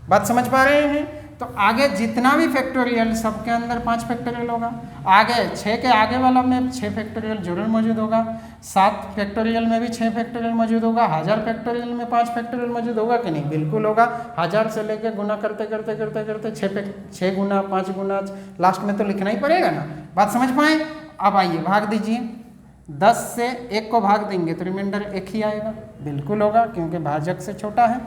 बात समझ पा रहे हैं? तो आगे जितना भी फैक्टोरियल सबके अंदर 5 फैक्टोरियल होगा। आगे 6 के आगे वाला में 6 फैक्टोरियल जरूर मौजूद होगा। 7 फैक्टोरियल में भी 6 फैक्टोरियल मौजूद होगा। 1000 फैक्टोरियल में 5 फैक्टोरियल मौजूद होगा कि नहीं? बिल्कुल होगा। 1000 से लेकर गुना करते करते करते करते 6 गुना 5 गुना लास्ट में तो लिखना ही पड़ेगा ना। बात समझ पाए? अब आइए भाग दीजिए। 10 से 1 को भाग देंगे तो रिमाइंडर 1 ही आएगा। बिल्कुल होगा, क्योंकि भाजक से छोटा है।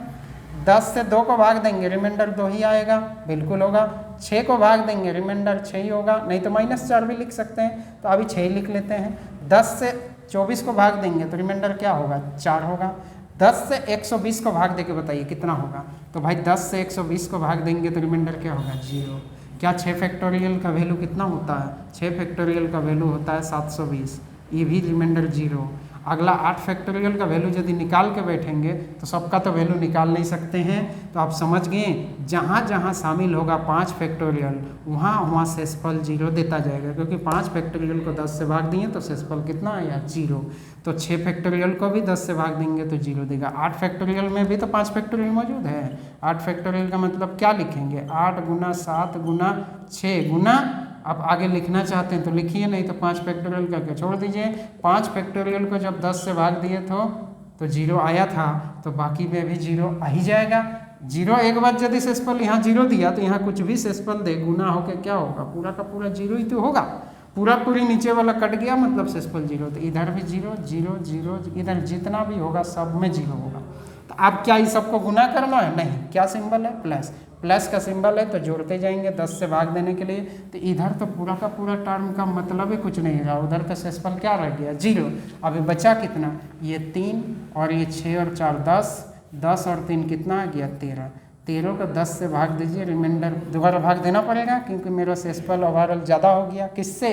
10 से 2 को भाग देंगे रिमाइंडर 2 ही आएगा। बिल्कुल होगा। 6 को भाग देंगे रिमाइंडर 6 ही होगा, नहीं तो -4 भी लिख सकते हैं, तो अभी 6 ही लिख लेते हैं। 10 से 24 को भाग देंगे तो रिमाइंडर क्या होगा? 4 होगा। 10 से 120 को भाग देके बताइए कितना होगा? तो भाई 10 से 120 को भाग देंगे तो रिमाइंडर क्या होगा? 0। क्या 6 फैक्टोरियल का वैल्यू कितना होता है? 6 फैक्टोरियल का वैल्यू होता है 720, ये भी रिमाइंडर 0। अगला 8 फैक्टोरियल का वैल्यू यदि निकाल के बैठेंगे तो सबका तो वैल्यू निकाल नहीं सकते हैं। तो आप समझ गए, जहाँ जहाँ शामिल होगा 5 फैक्टोरियल वहाँ वहाँ शेषफल 0 देता जाएगा, क्योंकि 5 फैक्टोरियल को 10 से भाग दिए तो शेषफल कितना आया? 0। तो 6 फैक्टोरियल को भी 10 से भाग देंगे तो 0 देगा। 8 फैक्टोरियल में भी तो 5 फैक्टोरियल मौजूद है। 8 फैक्टोरियल का मतलब क्या लिखेंगे? 8 गुना 7 गुना 6 गुना, आप आगे लिखना चाहते हैं तो लिखिए, नहीं तो 5 फैक्टोरियल करके छोड़ दीजिए। 5 फैक्टोरियल को जब 10 से भाग दिए तो 0 आया था, तो बाकी में भी 0 आ ही जाएगा। 0 एक बार यदि शेषफल यहाँ 0 दिया तो यहाँ कुछ भी शेषफल दे गुना होकर क्या होगा? पूरा का पूरा 0 ही तो होगा। पूरी नीचे वाला कट गया मतलब शेषफल 0, तो इधर भी 0 0 0, इधर जितना भी होगा सब में 0 होगा। तो अब क्या इस सबको गुना करना है? नहीं। क्या सिंबल है? प्लस। प्लस का सिंबल है तो जोड़ते जाएंगे 10 से भाग देने के लिए। तो इधर तो पूरा का पूरा टर्म का मतलब ही कुछ नहीं रहा, उधर का शेषफल क्या रह गया? 0। अभी बचा कितना? ये 3 और ये 6 और 4 10, 10 और 3 कितना आ गया? 13। 13 को 10 से भाग दीजिए, रिमाइंडर दोबारा भाग देना पड़ेगा क्योंकि मेरा सेसफल ओवरऑल ज़्यादा हो गया। किससे?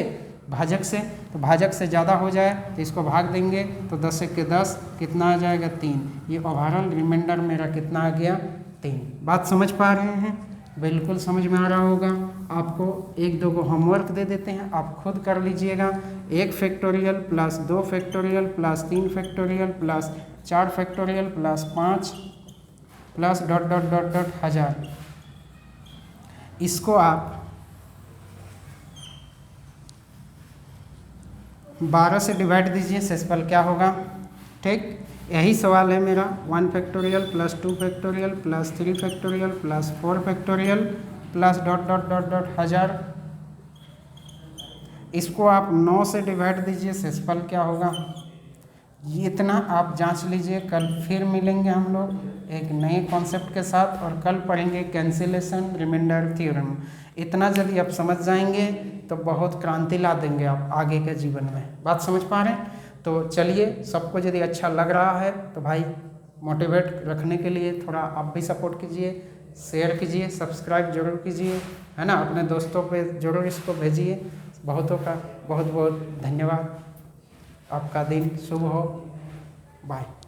भाजक से। तो भाजक से ज़्यादा हो जाए तो इसको भाग देंगे तो 10 के 10 कितना आ जाएगा? 3। ये ओवरऑल रिमाइंडर मेरा कितना आ गया? 3। बात समझ पा रहे हैं? बिल्कुल समझ में आ रहा होगा। आपको 1-2 को होमवर्क दे देते हैं, आप खुद कर लीजिएगा। 1 factorial plus 2 factorial plus 3 factorial plus 4 factorial plus 5 plus dot dot dot dot 1000। इसको आप 12 से डिवाइड दीजिए, सेसफल क्या होगा? ठीक, यही सवाल है मेरा। 1 factorial plus 2 factorial plus 3 factorial plus 4 factorial plus dot dot dot dot 1000। इसको आप 9 से डिवाइड दीजिए, सेसफल क्या होगा? ये इतना आप जांच लीजिए। कल फिर मिलेंगे हम लोग एक नए कॉन्सेप्ट के साथ और कल पढ़ेंगे कैंसिलेशन रिमाइंडर थ्योरम। इतना यदि आप समझ जाएंगे तो बहुत क्रांति ला देंगे आप आगे के जीवन में। बात समझ पा रहे हैं? तो चलिए, सबको यदि अच्छा लग रहा है तो भाई मोटिवेट रखने के लिए थोड़ा आप भी सपोर्ट कीजिए, शेयर कीजिए, सब्सक्राइब जरूर कीजिए, है ना। अपने दोस्तों पे जरूर इसको भेजिए। बहुतों का बहुत बहुत धन्यवाद। आपका दिन शुभ हो। बाय।